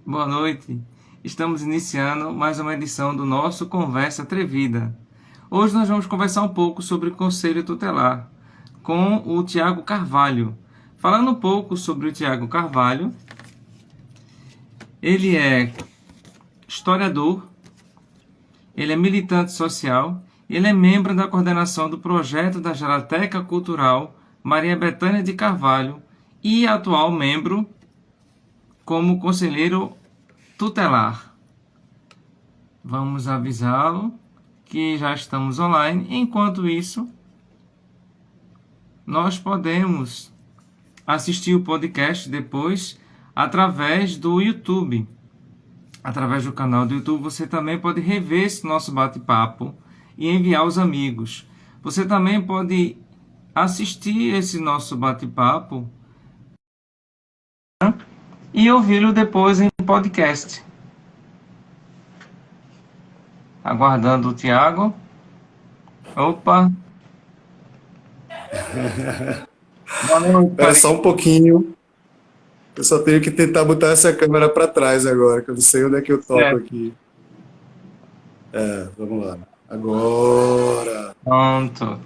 Boa noite. Estamos iniciando mais uma edição do nosso Conversa Atrevida. Hoje nós vamos conversar um pouco sobre o Conselho Tutelar com o Tiago Carvalho. Falando um pouco sobre o Tiago Carvalho, ele é historiador, ele é militante social, ele é membro da coordenação do projeto da Gerateca Cultural Maria Bethânia de Carvalho e atual membro como conselheiro tutelar. Vamos avisá-lo que já estamos online. Enquanto isso, nós podemos assistir o podcast depois através do YouTube. Através do canal do YouTube, você também pode rever esse nosso bate-papo e enviar aos amigos. Você também pode assistir esse nosso bate-papo e ouvi-lo depois em podcast. Aguardando o Tiago. Opa! Boa noite, Espera só um pouquinho. Eu só tenho que tentar botar essa câmera para trás agora, que eu não sei onde é que eu toco certo. aqui. Vamos lá. Agora. Pronto.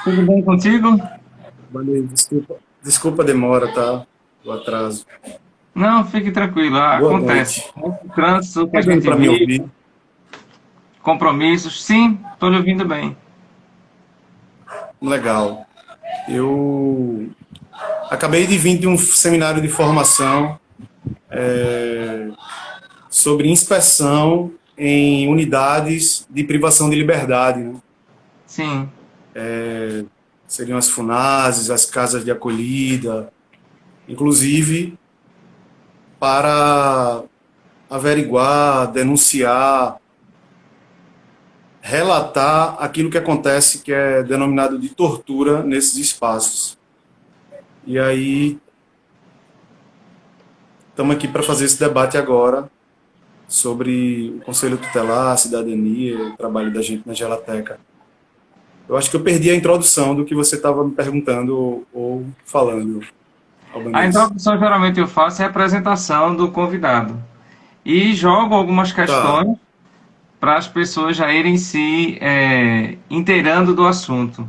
Tudo bem contigo? Valeu, desculpa a demora, tá? O atraso. Não, fique tranquilo. Boa Acontece. noite. Muito trânsito que a Tá dando gente para me vive, ouvir? compromissos. Sim, estou lhe ouvindo bem. Legal. Eu acabei de vir de um seminário de formação sobre inspeção em unidades de privação de liberdade, né? Sim, Seriam as FUNASES, as casas de acolhida, inclusive para averiguar, denunciar, relatar aquilo que acontece, que é denominado de tortura nesses espaços. E aí, estamos aqui para fazer esse debate agora sobre o Conselho Tutelar, a cidadania, o trabalho da gente na Gelateca. Eu acho que eu perdi a introdução do que você estava me perguntando ou falando, a Albanês. introdução geralmente eu faço é a apresentação do convidado e jogo algumas Tá. questões para as pessoas já irem se inteirando do assunto.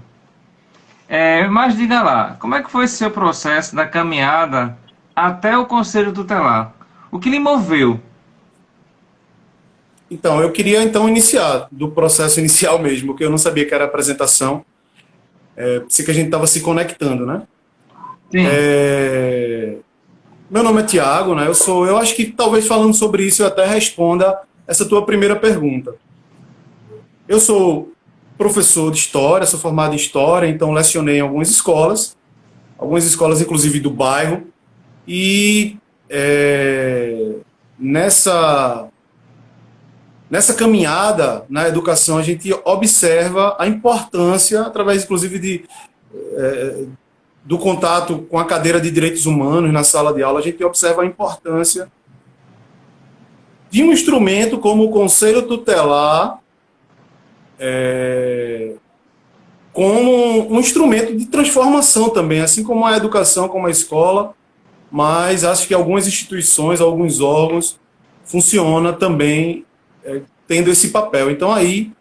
Mas diga lá, como é que foi esse seu processo da caminhada até o Conselho Tutelar? O que lhe moveu? Então, eu queria então iniciar do processo inicial mesmo, que eu não sabia que era apresentação, pensei que a gente estava se conectando, né? Sim, Meu nome é Tiago, né? Eu acho que talvez falando sobre isso eu até responda essa tua primeira pergunta. Eu sou professor de história, sou formado em história, então lecionei em algumas escolas inclusive do bairro, e nessa caminhada na educação a gente observa a importância, através inclusive do contato com a cadeira de direitos humanos na sala de aula, a gente observa a importância de um instrumento como o Conselho Tutelar, como um instrumento de transformação também, assim como a educação, como a escola, mas acho que algumas instituições, alguns órgãos funcionam também tendo esse papel. Então aí,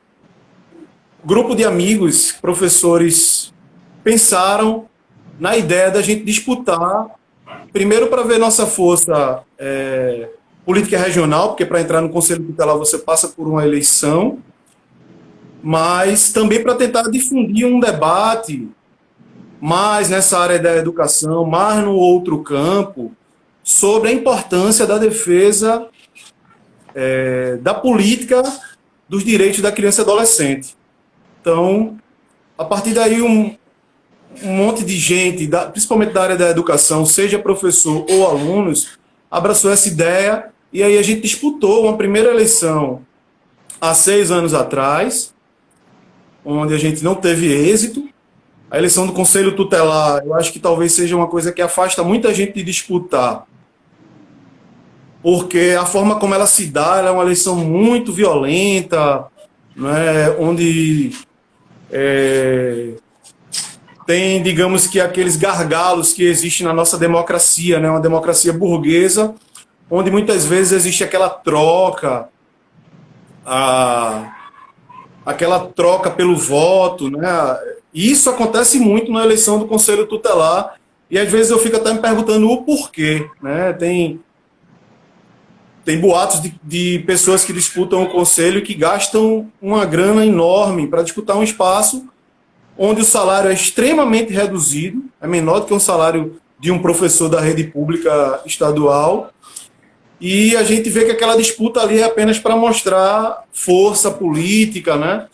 grupo de amigos, professores, pensaram na ideia da gente disputar, primeiro para ver nossa força política regional, porque para entrar no Conselho Tutelar você passa por uma eleição, mas também para tentar difundir um debate mais nessa área da educação, mais no outro campo, sobre a importância da defesa da política dos direitos da criança e adolescente. Então, a partir daí, um monte de gente, principalmente da área da educação, seja professor ou alunos, abraçou essa ideia e aí a gente disputou uma primeira eleição há 6 anos atrás, onde a gente não teve êxito. A eleição do Conselho Tutelar, eu acho que talvez seja uma coisa que afasta muita gente de disputar, porque a forma como ela se dá, ela é uma eleição muito violenta, né, onde tem, digamos que, aqueles gargalos que existem na nossa democracia, né? Uma democracia burguesa, onde muitas vezes existe aquela troca, aquela troca pelo voto, né? E isso acontece muito na eleição do Conselho Tutelar, e às vezes eu fico até me perguntando o porquê, né? Tem boatos de pessoas que disputam o conselho e que gastam uma grana enorme para disputar um espaço onde o salário é extremamente reduzido, é menor do que um salário de um professor da rede pública estadual, e a gente vê que aquela disputa ali é apenas para mostrar força política, né?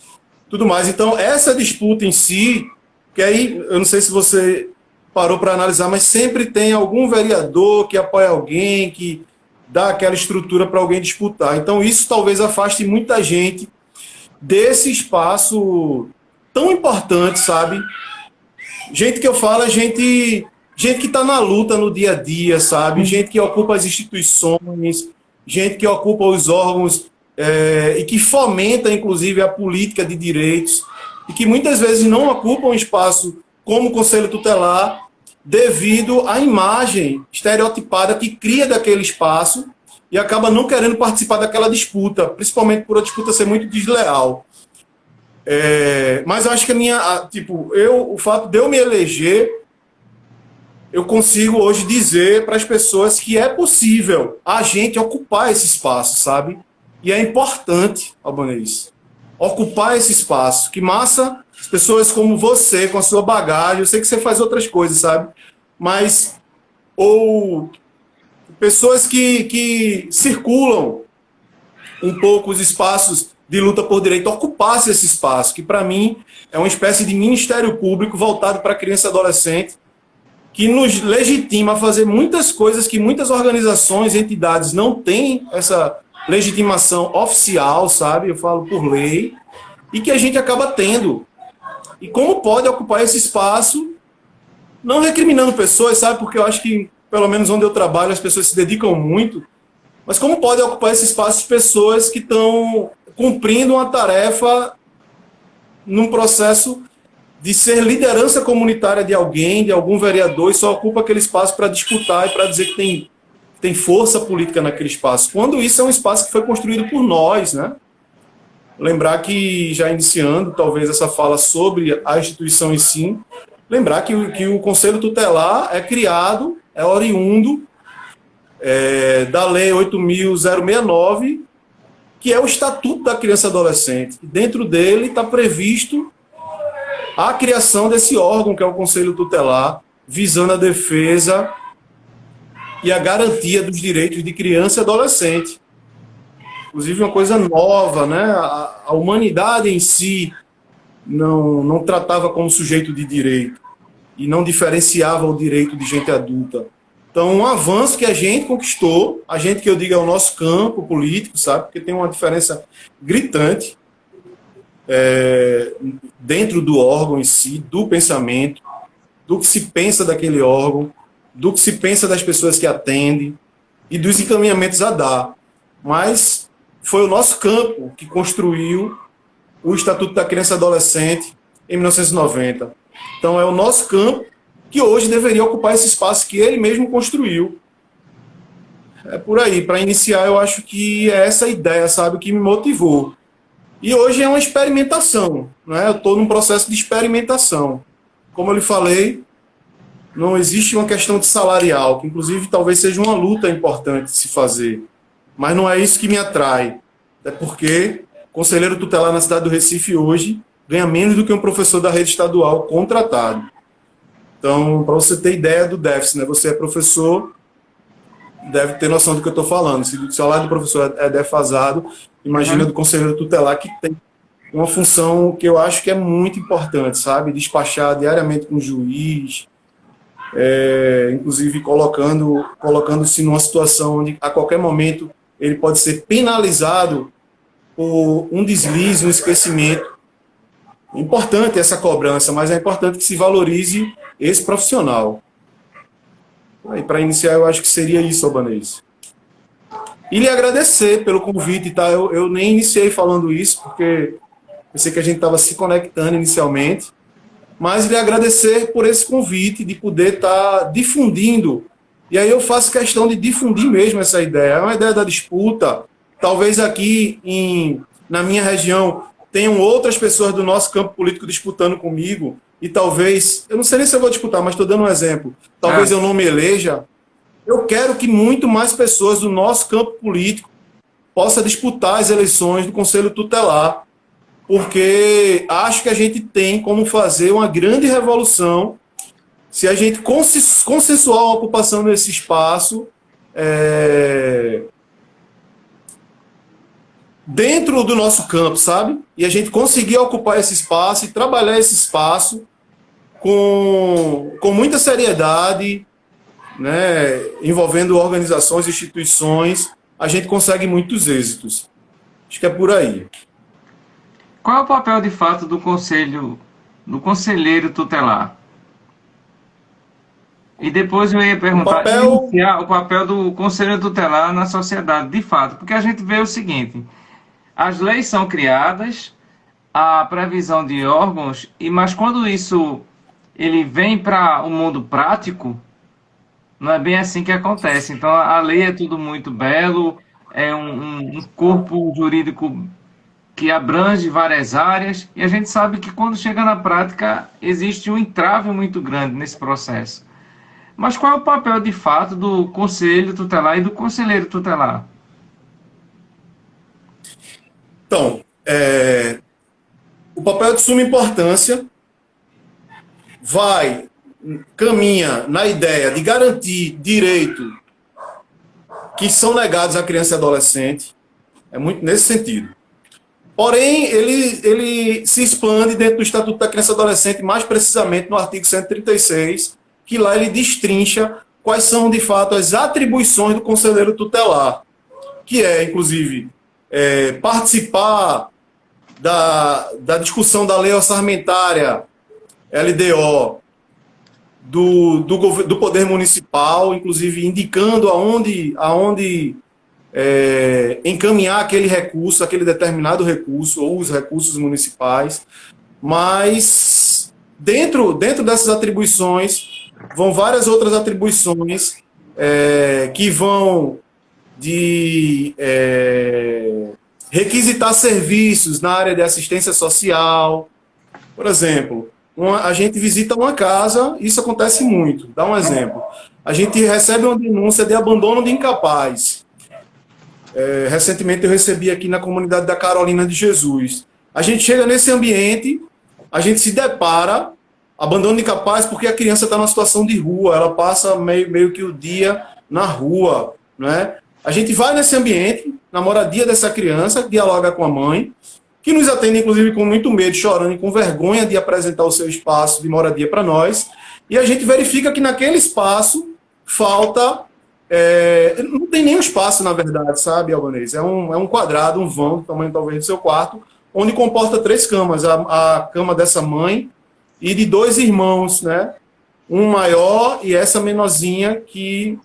Tudo mais. Então, essa disputa em si, que aí, eu não sei se você parou para analisar, mas sempre tem algum vereador que apoia alguém, que dá aquela estrutura para alguém disputar. Então, isso talvez afaste muita gente desse espaço tão importante, sabe? Gente que eu falo é gente que está na luta no dia a dia, sabe? Gente que ocupa as instituições, gente que ocupa os órgãos e que fomenta, inclusive, a política de direitos e que muitas vezes não ocupam espaço como o Conselho Tutelar devido à imagem estereotipada que cria daquele espaço e acaba não querendo participar daquela disputa, principalmente por a disputa ser muito desleal. Mas eu acho que o fato de eu me eleger, eu consigo hoje dizer para as pessoas que é possível a gente ocupar esse espaço, sabe? E é importante, Albanês, ocupar esse espaço. Que massa as pessoas como você, com a sua bagagem, eu sei que você faz outras coisas, sabe? Mas, ou pessoas que circulam um pouco os espaços de luta por direito, ocupasse esse espaço, que para mim é uma espécie de ministério público voltado para criança e adolescente, que nos legitima a fazer muitas coisas que muitas organizações e entidades não têm essa legitimação oficial, sabe? Eu falo por lei, e que a gente acaba tendo. E como pode ocupar esse espaço, não recriminando pessoas, sabe? Porque eu acho que, pelo menos onde eu trabalho, as pessoas se dedicam muito, mas como pode ocupar esse espaço pessoas que estão cumprindo uma tarefa num processo de ser liderança comunitária de alguém, de algum vereador, e só ocupa aquele espaço para disputar e para dizer que tem força política naquele espaço, quando isso é um espaço que foi construído por nós, né? Lembrar que, já iniciando, talvez, essa fala sobre a instituição em si, lembrar que o Conselho Tutelar é criado, é oriundo da Lei 8.069, que é o Estatuto da Criança e Adolescente. E dentro dele está previsto a criação desse órgão, que é o Conselho Tutelar, visando a defesa e a garantia dos direitos de criança e adolescente. Inclusive, uma coisa nova, né? A humanidade em si não tratava como sujeito de direito e não diferenciava o direito de gente adulta. Então, um avanço que a gente conquistou, a gente que eu digo é o nosso campo político, sabe? Porque tem uma diferença gritante dentro do órgão em si, do pensamento, do que se pensa daquele órgão, do que se pensa das pessoas que atendem e dos encaminhamentos a dar. Mas foi o nosso campo que construiu o Estatuto da Criança e Adolescente em 1990. Então é o nosso campo que hoje deveria ocupar esse espaço que ele mesmo construiu. É por aí. Para iniciar, eu acho que é essa ideia, sabe, que me motivou. E hoje é uma experimentação, né? Eu estou num processo de experimentação. Como eu lhe falei, não existe uma questão de salarial, que inclusive talvez seja uma luta importante de se fazer. Mas não é isso que me atrai. É porque o conselheiro tutelar na cidade do Recife hoje ganha menos do que um professor da rede estadual contratado. Então, para você ter ideia do déficit, né? Você é professor, deve ter noção do que eu estou falando. Se o salário do professor é defasado, imagina do conselheiro tutelar, que tem uma função que eu acho que é muito importante, sabe? Despachar diariamente com o juiz, inclusive colocando-se numa situação onde a qualquer momento ele pode ser penalizado por um deslize, um esquecimento. É importante essa cobrança, mas é importante que se valorize esse profissional. E para iniciar, eu acho que seria isso, Albanês. E lhe agradecer pelo convite, tá? Eu nem iniciei falando isso, porque eu sei que a gente estava se conectando inicialmente, mas lhe agradecer por esse convite de poder estar difundindo. E aí eu faço questão de difundir mesmo essa ideia. É uma ideia da disputa. Talvez aqui na minha região tenham outras pessoas do nosso campo político disputando comigo, e talvez, eu não sei nem se eu vou disputar, mas estou dando um exemplo, talvez eu não me eleja. Eu quero que muito mais pessoas do nosso campo político possam disputar as eleições do Conselho Tutelar, porque acho que a gente tem como fazer uma grande revolução se a gente consensuar a ocupação desse espaço dentro do nosso campo, sabe? E a gente conseguir ocupar esse espaço e trabalhar esse espaço com muita seriedade, né, envolvendo organizações, instituições, a gente consegue muitos êxitos. Acho que é por aí. Qual é o papel de fato do conselheiro tutelar? E depois eu ia perguntar o papel do conselheiro tutelar na sociedade, de fato, porque a gente vê o seguinte: as leis são criadas, a previsão de órgãos, mas quando isso ele vem para o mundo prático, não é bem assim que acontece. Então a lei é tudo muito belo, é um corpo jurídico que abrange várias áreas, e a gente sabe que quando chega na prática existe um entrave muito grande nesse processo. Mas qual é o papel de fato do conselho tutelar e do conselheiro tutelar? Então, o papel é de suma importância, caminha na ideia de garantir direitos que são negados à criança e adolescente, é muito nesse sentido. Porém, ele se expande dentro do Estatuto da Criança e Adolescente, mais precisamente no artigo 136, que lá ele destrincha quais são, de fato, as atribuições do conselheiro tutelar, que inclusive, participar da discussão da lei orçamentária, LDO, do Poder Municipal, inclusive indicando aonde encaminhar aquele recurso, aquele determinado recurso, ou os recursos municipais. Mas, dentro dessas atribuições, vão várias outras atribuições que vão de requisitar serviços na área de assistência social. Por exemplo, a gente visita uma casa, isso acontece muito. Dá um exemplo. A gente recebe uma denúncia de abandono de incapaz. Recentemente eu recebi aqui na comunidade da Carolina de Jesus. A gente chega nesse ambiente, a gente se depara, abandono de incapaz, porque a criança está numa situação de rua, ela passa meio que o dia na rua, né? A gente vai nesse ambiente, na moradia dessa criança, dialoga com a mãe, que nos atende, inclusive, com muito medo, chorando e com vergonha de apresentar o seu espaço de moradia para nós, e a gente verifica que naquele espaço falta... não tem nenhum espaço, na verdade, sabe, Albanês? É um quadrado, um vão, do tamanho talvez do seu quarto, onde comporta 3 camas, a cama dessa mãe e de 2 irmãos, né? Um maior e essa menorzinha, que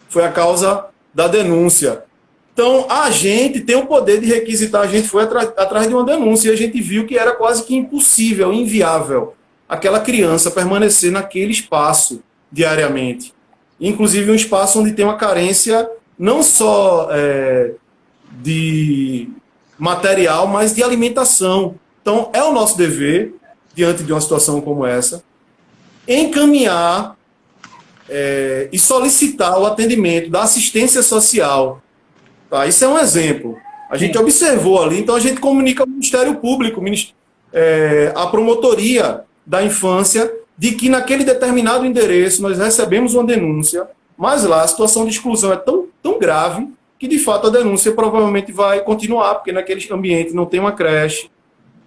foi a causa da denúncia. Então, a gente tem o poder de requisitar, a gente foi atrás de uma denúncia e a gente viu que era quase que impossível, inviável, aquela criança permanecer naquele espaço diariamente. Inclusive um espaço onde tem uma carência não só de material, mas de alimentação. Então, é o nosso dever, diante de uma situação como essa, encaminhar e solicitar o atendimento da assistência social. Tá? Isso é um exemplo. A gente observou ali, então a gente comunica ao Ministério Público, a promotoria da infância, de que naquele determinado endereço nós recebemos uma denúncia, mas lá a situação de exclusão é tão grave que, de fato, a denúncia provavelmente vai continuar, porque naquele ambiente não tem uma creche,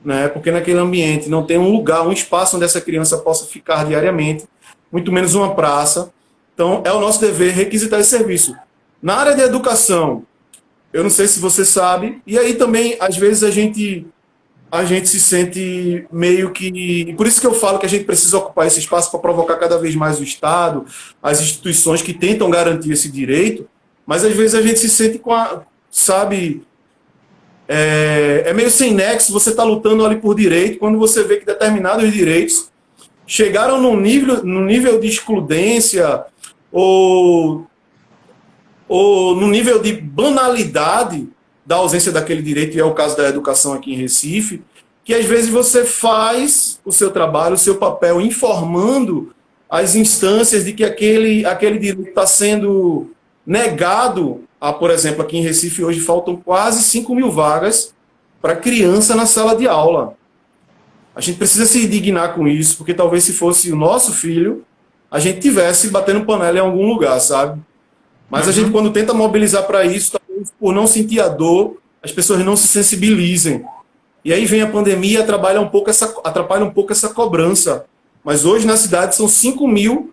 né? Porque naquele ambiente não tem um lugar, um espaço onde essa criança possa ficar diariamente, muito menos uma praça. Então, é o nosso dever requisitar esse serviço. Na área de educação, eu não sei se você sabe, e aí também, às vezes, a gente se sente meio que... Por isso que eu falo que a gente precisa ocupar esse espaço para provocar cada vez mais o Estado, as instituições que tentam garantir esse direito, mas às vezes a gente se sente sabe, meio sem nexo, você está lutando ali por direito, quando você vê que determinados direitos chegaram no nível de excludência ou no nível de banalidade da ausência daquele direito, e é o caso da educação aqui em Recife, que às vezes você faz o seu trabalho, o seu papel, informando as instâncias de que aquele direito está sendo negado. Por exemplo, aqui em Recife hoje faltam quase 5.000 vagas para criança na sala de aula. A gente precisa se indignar com isso, porque talvez se fosse o nosso filho, a gente tivesse batendo panela em algum lugar, sabe? Mas a gente, quando tenta mobilizar para isso, talvez por não sentir a dor, as pessoas não se sensibilizem. E aí vem a pandemia e atrapalha um pouco essa cobrança. Mas hoje na cidade são 5.000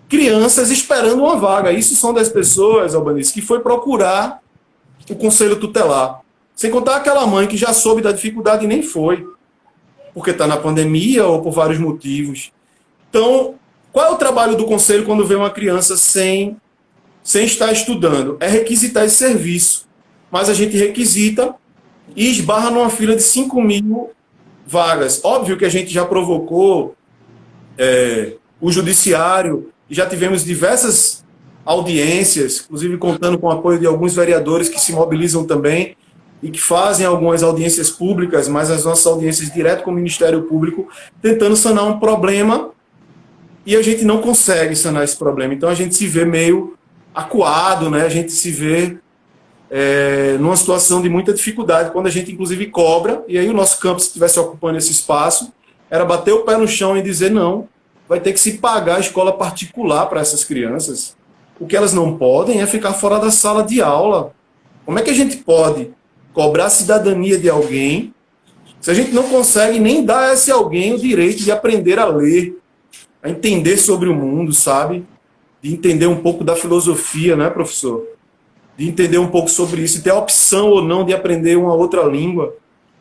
crianças esperando uma vaga. Isso são das pessoas, Albanice, que foi procurar o conselho tutelar. Sem contar aquela mãe que já soube da dificuldade e nem foi, porque está na pandemia ou por vários motivos. Então, qual é o trabalho do conselho quando vê uma criança sem estar estudando? É requisitar esse serviço. Mas a gente requisita e esbarra numa fila de 5.000 vagas. Óbvio que a gente já provocou o judiciário, e já tivemos diversas audiências, inclusive contando com o apoio de alguns vereadores que se mobilizam também e que fazem algumas audiências públicas, mas as nossas audiências direto com o Ministério Público, tentando sanar um problema, e a gente não consegue sanar esse problema. Então a gente se vê meio acuado, né? A gente se vê numa situação de muita dificuldade, quando a gente inclusive cobra, e aí o nosso campus, se estivesse ocupando esse espaço, era bater o pé no chão e dizer não, vai ter que se pagar a escola particular para essas crianças. O que elas não podem é ficar fora da sala de aula. Como é que a gente pode cobrar a cidadania de alguém se a gente não consegue nem dar a esse alguém o direito de aprender a ler, a entender sobre o mundo, sabe? De entender um pouco da filosofia, né, professor? De entender um pouco sobre isso, e ter a opção ou não de aprender uma outra língua,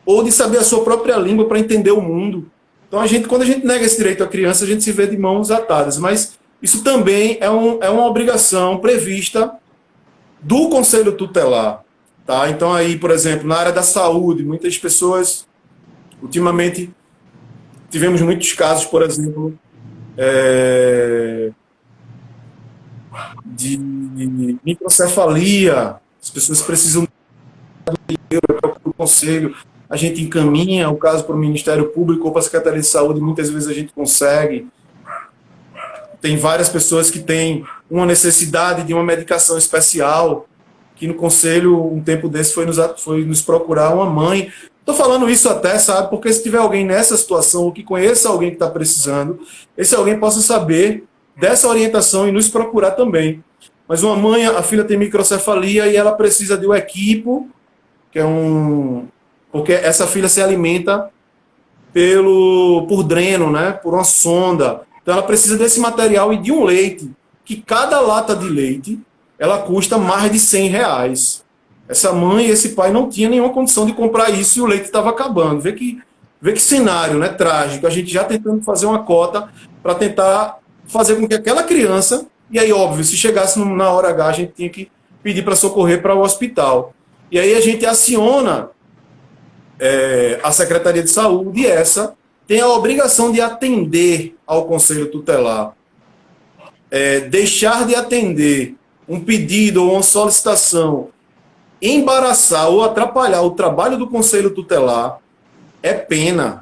ou de saber a sua própria língua para entender o mundo. Então, quando a gente nega esse direito à criança, a gente se vê de mãos atadas. Mas isso também é uma obrigação prevista do Conselho Tutelar. Tá? Então, aí, por exemplo, na área da saúde, muitas pessoas, ultimamente, tivemos muitos casos, por exemplo, de microcefalia. As pessoas precisam do dinheiro para o Conselho. A gente encaminha o caso para o Ministério Público ou para a Secretaria de Saúde, muitas vezes a gente consegue. Tem várias pessoas que têm uma necessidade de uma medicação especial, que no Conselho, um tempo desse, foi nos procurar uma mãe. Estou falando isso até, sabe, porque se tiver alguém nessa situação, ou que conheça alguém que está precisando, esse alguém possa saber dessa orientação e nos procurar também. Mas uma mãe, a filha tem microcefalia e ela precisa de um equipo, que é porque essa filha se alimenta por dreno, né? Por uma sonda. Então ela precisa desse material e de um leite, que cada lata de leite, ela custa mais de R$100. Essa mãe e esse pai não tinham nenhuma condição de comprar isso e o leite estava acabando. Vê que cenário, né? Trágico. A gente já tentando fazer uma cota para tentar fazer com que aquela criança, e aí óbvio, se chegasse na hora H, a gente tinha que pedir para socorrer para o hospital. E aí a gente aciona a Secretaria de Saúde, e essa tem a obrigação de atender ao Conselho Tutelar. Deixar de atender um pedido ou uma solicitação, embaraçar ou atrapalhar o trabalho do Conselho Tutelar,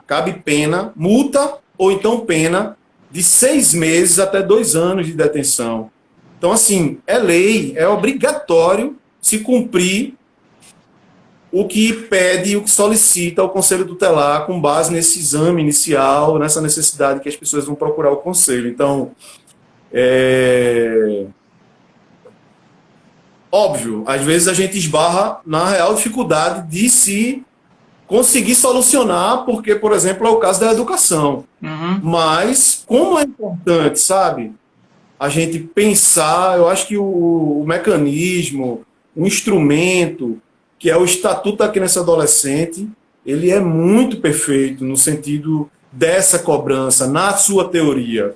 cabe pena, multa ou então pena de 6 meses até 2 anos de detenção. Então, assim, é lei, é obrigatório se cumprir o que pede, o que solicita o Conselho Tutelar com base nesse exame inicial, nessa necessidade que as pessoas vão procurar o Conselho. Então, óbvio, às vezes a gente esbarra na real dificuldade de se conseguir solucionar, porque, por exemplo, é o caso da educação. Mas, como é importante, sabe, a gente pensar, eu acho que o mecanismo, o instrumento, que é o Estatuto da Criança e Adolescente, ele é muito perfeito no sentido dessa cobrança, na sua teoria,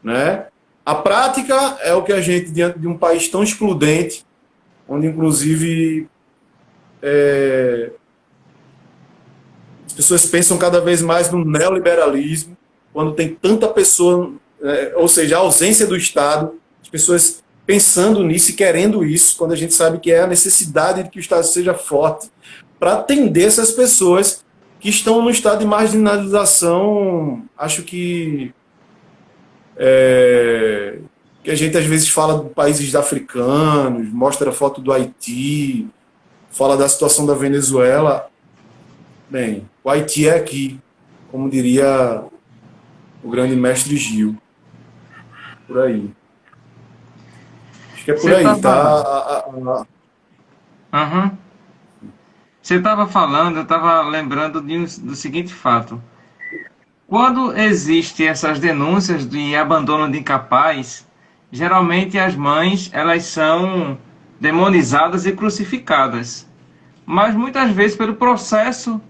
né? A prática é o que a gente, diante de um país tão excludente, onde, inclusive, as pessoas pensam cada vez mais no neoliberalismo, quando tem tanta pessoa, ou seja, a ausência do Estado, as pessoas pensando nisso e querendo isso, quando a gente sabe que é a necessidade de que o Estado seja forte para atender essas pessoas que estão no estado de marginalização. Acho que a gente às vezes fala de países africanos, mostra a foto do Haiti, fala da situação da Venezuela. Bem, o Haiti é aqui, como diria o grande mestre Gil. Por aí. Acho que é por Você aí, estava tá? Você estava falando, eu estava lembrando do seguinte fato. Quando existem essas denúncias de abandono de incapaz, geralmente as mães elas são demonizadas e crucificadas. Mas muitas vezes pelo processo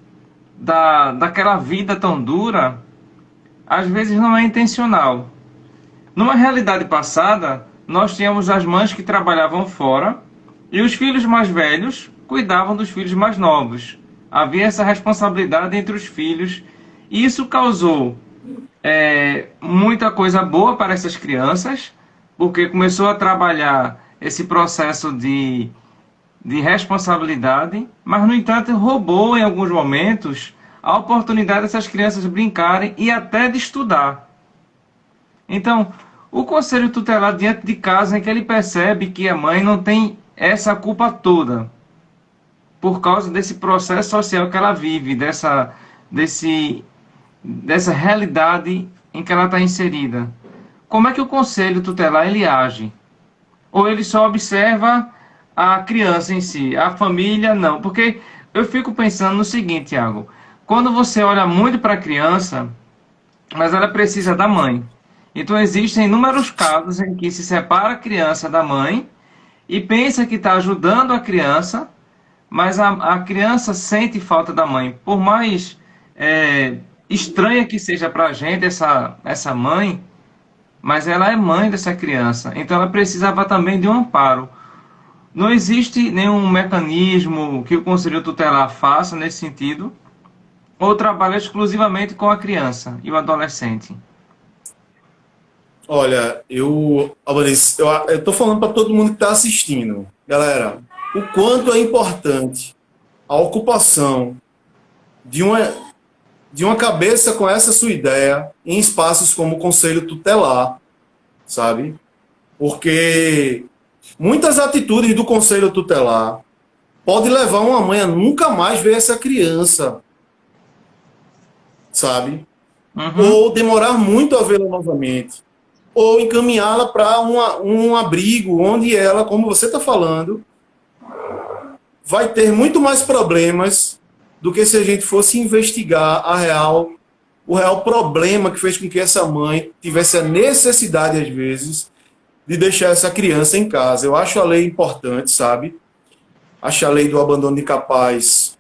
daquela vida tão dura, às vezes não é intencional. Numa realidade passada, nós tínhamos as mães que trabalhavam fora e os filhos mais velhos cuidavam dos filhos mais novos. Havia essa responsabilidade entre os filhos e isso causou muita coisa boa para essas crianças, porque começou a trabalhar esse processo de responsabilidade, mas, no entanto, roubou em alguns momentos a oportunidade dessas crianças brincarem e até de estudar. Então, o conselho tutelar diante de casos em que ele percebe que a mãe não tem essa culpa toda, por causa desse processo social que ela vive, dessa realidade em que ela está inserida. Como é que o conselho tutelar ele age? Ou ele só observa a criança em si, a família não? Porque eu fico pensando no seguinte, Thiago, quando você olha muito para a criança, mas ela precisa da mãe. Então existem inúmeros casos em que se separa a criança da mãe e pensa que está ajudando a criança, mas a criança sente falta da mãe. Por mais estranha que seja para a gente essa mãe, mas ela é mãe dessa criança, então ela precisava também de um amparo. Não existe nenhum mecanismo que o conselho tutelar faça nesse sentido, ou trabalha exclusivamente com a criança e o adolescente? Olha, eu estou falando para todo mundo que está assistindo. Galera, o quanto é importante a ocupação de uma cabeça com essa sua ideia em espaços como o Conselho Tutelar, sabe? Porque muitas atitudes do Conselho Tutelar podem levar uma mãe a nunca mais ver essa criança, sabe? Ou demorar muito a vê-la novamente. Ou encaminhá-la para um abrigo onde ela, como você está falando, vai ter muito mais problemas do que se a gente fosse investigar o real problema que fez com que essa mãe tivesse a necessidade, às vezes, de deixar essa criança em casa. Eu acho a lei importante, sabe? Acho a lei do abandono de incapaz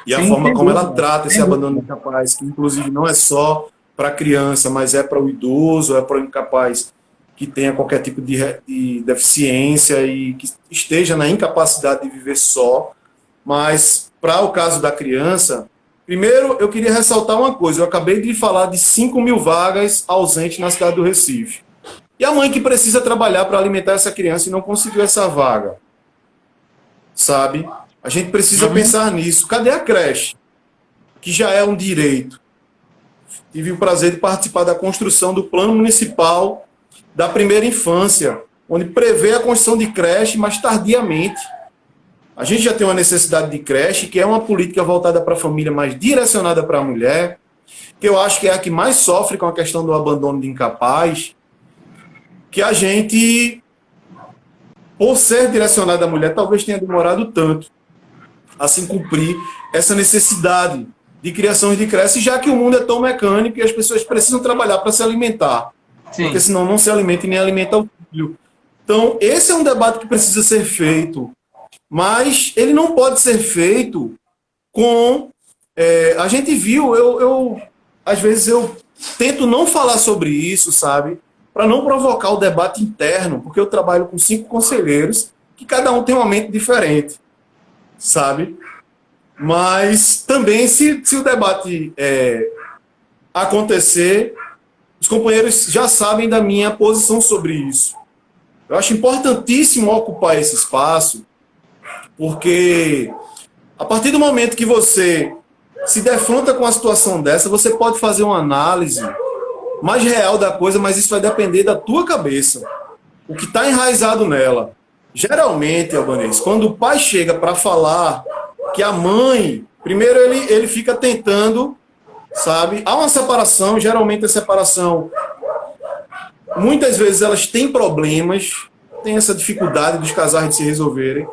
e a forma como ela trata esse abandono de incapaz, que inclusive não é só para a criança, mas é para o idoso, é para o incapaz que tenha qualquer tipo de deficiência e que esteja na incapacidade de viver só. Mas, para o caso da criança, primeiro eu queria ressaltar uma coisa. Eu acabei de falar de 5.000 vagas ausentes na cidade do Recife. E a mãe que precisa trabalhar para alimentar essa criança e não conseguiu essa vaga, sabe? A gente precisa pensar nisso. Cadê a creche? Que já é um direito. Tive o prazer de participar da construção do Plano Municipal da Primeira Infância, onde prevê a construção de creche, mas tardiamente. A gente já tem uma necessidade de creche, que é uma política voltada para a família, mais direcionada para a mulher, que eu acho que é a que mais sofre com a questão do abandono de incapaz, que a gente, por ser direcionada à mulher, talvez tenha demorado tanto a se cumprir essa necessidade de criação de creche, já que o mundo é tão mecânico e as pessoas precisam trabalhar para se alimentar. Sim. Porque senão não se alimenta e nem alimenta o filho. Então, esse é um debate que precisa ser feito, mas ele não pode ser feito com... a gente viu, às vezes eu tento não falar sobre isso, sabe? Para não provocar o debate interno, porque eu trabalho com 5 conselheiros, que cada um tem uma mente diferente, sabe? Mas também, se o debate acontecer, os companheiros já sabem da minha posição sobre isso. Eu acho importantíssimo ocupar esse espaço, porque a partir do momento que você se defronta com uma situação dessa, você pode fazer uma análise mais real da coisa, mas isso vai depender da tua cabeça, o que está enraizado nela. Geralmente, Albanês, quando o pai chega para falar que a mãe, primeiro ele fica tentando, sabe? Há uma separação, geralmente a separação, muitas vezes elas têm problemas, tem essa dificuldade dos casais de se resolverem,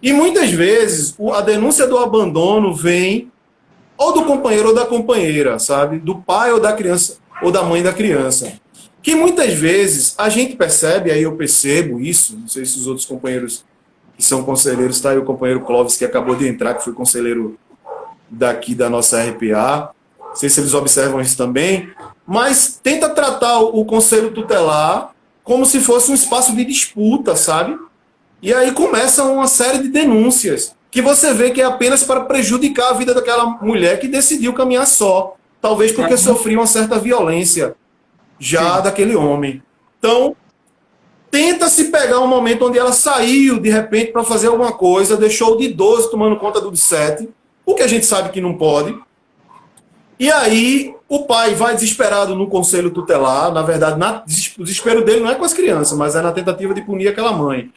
e muitas vezes a denúncia do abandono vem ou do companheiro ou da companheira, sabe? Do pai ou da criança, ou da mãe da criança. Que muitas vezes a gente percebe, aí eu percebo isso, não sei se os outros companheiros que são conselheiros, tá aí o companheiro Clóvis, que acabou de entrar, que foi conselheiro daqui da nossa RPA, não sei se eles observam isso também, mas tenta tratar o conselho tutelar como se fosse um espaço de disputa, sabe? E aí começa uma série de denúncias, que você vê que é apenas para prejudicar a vida daquela mulher que decidiu caminhar só, talvez porque sofria uma certa violência já daquele homem. Então, tenta se pegar um momento onde ela saiu, de repente, para fazer alguma coisa, deixou o de 12 tomando conta do de 7, o que a gente sabe que não pode. E aí, o pai vai desesperado no conselho tutelar, na verdade, o desespero dele não é com as crianças, mas é na tentativa de punir aquela mãe.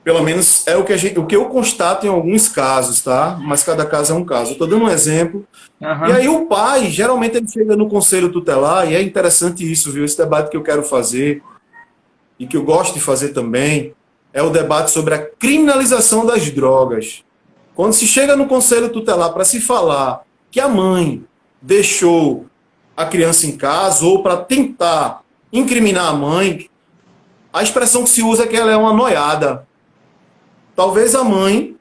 Pelo menos é o que eu constato em alguns casos, tá? Mas cada caso é um caso. Eu estou dando um exemplo. Uhum. E aí o pai, geralmente ele chega no conselho tutelar, e é interessante isso, viu? Esse debate que eu quero fazer, e que eu gosto de fazer também, é o debate sobre a criminalização das drogas. Quando se chega no conselho tutelar para se falar que a mãe deixou a criança em casa, ou para tentar incriminar a mãe, a expressão que se usa é que ela é uma noiada. Talvez a mãe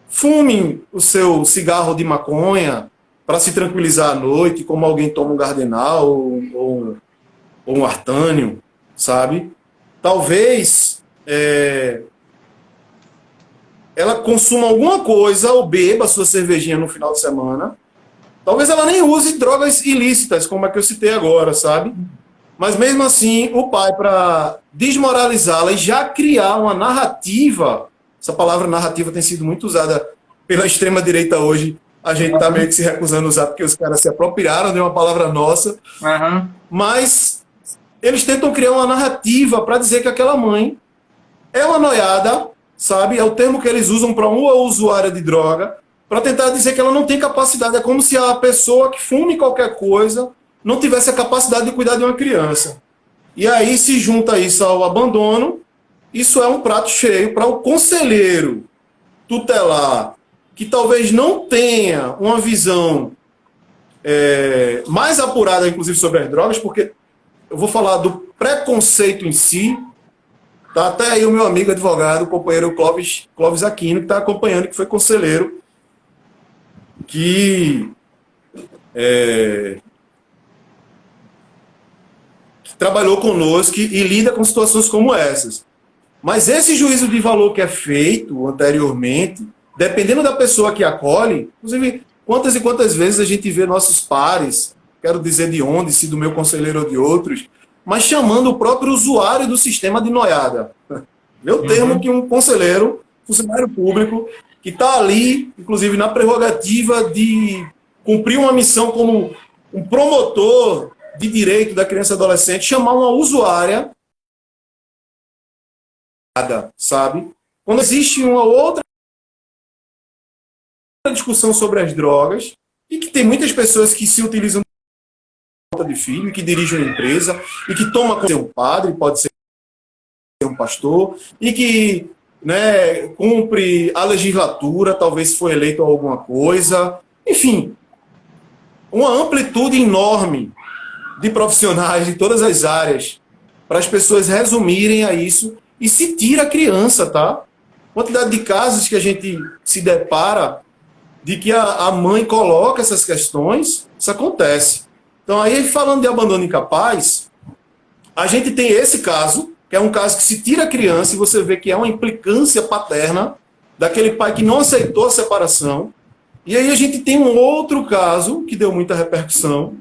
fume o seu cigarro de maconha para se tranquilizar à noite, como alguém toma um Gardenal ou um Artânio, sabe? Talvez ela consuma alguma coisa ou beba sua cervejinha no final de semana. Talvez ela nem use drogas ilícitas, como a que eu citei agora, sabe? Mas mesmo assim, o pai, para desmoralizá-la e já criar uma narrativa. Essa palavra narrativa tem sido muito usada pela extrema-direita hoje. A gente está meio que se recusando a usar porque os caras se apropriaram de uma palavra nossa. Uhum. Mas eles tentam criar uma narrativa para dizer que aquela mãe é uma noiada, sabe? É o termo que eles usam para uma usuária de droga, para tentar dizer que ela não tem capacidade. É como se a pessoa que fume qualquer coisa não tivesse a capacidade de cuidar de uma criança. E aí se junta isso ao abandono. Isso é um prato cheio para o conselheiro tutelar, que talvez não tenha uma visão mais apurada, inclusive, sobre as drogas, porque eu vou falar do preconceito em si. Tá até aí o meu amigo advogado, o companheiro Clóvis Aquino, que está acompanhando, que foi conselheiro, que trabalhou conosco e lida com situações como essas. Mas esse juízo de valor que é feito anteriormente, dependendo da pessoa que acolhe, inclusive, quantas e quantas vezes a gente vê nossos pares, quero dizer de onde, se do meu conselheiro ou de outros, mas chamando o próprio usuário do sistema de noiada. Meu termo que um conselheiro, funcionário público, que está ali, inclusive na prerrogativa de cumprir uma missão como um promotor de direito da criança e adolescente, chamar uma usuária, sabe? Quando existe uma outra discussão sobre as drogas, e que tem muitas pessoas que se utilizam de filho, que dirigem uma empresa, e que toma como ser um padre, pode ser um pastor, e que, né, cumpre a legislatura, talvez foi eleito a alguma coisa, enfim, uma amplitude enorme de profissionais de todas as áreas, para as pessoas resumirem a isso. E se tira a criança, tá? Quantidade de casos que a gente se depara de que a mãe coloca essas questões, isso acontece. Então, aí, falando de abandono incapaz, a gente tem esse caso, que é um caso que se tira a criança e você vê que é uma implicância paterna daquele pai que não aceitou a separação. E aí a gente tem um outro caso que deu muita repercussão,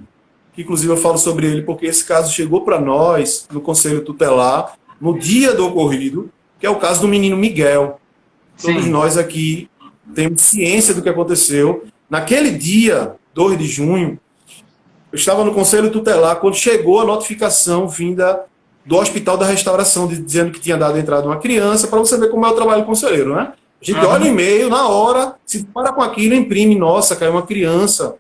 que inclusive eu falo sobre ele porque esse caso chegou para nós, no Conselho Tutelar, no dia do ocorrido, que é o caso do menino Miguel. Todos Sim. nós aqui temos ciência do que aconteceu. Naquele dia, 2 de junho, eu estava no Conselho Tutelar quando chegou a notificação vinda do Hospital da Restauração, dizendo que tinha dado entrada uma criança, para você ver como é o trabalho do conselheiro, né? A gente olha o e-mail, na hora, se para com aquilo, imprime, nossa, caiu uma criança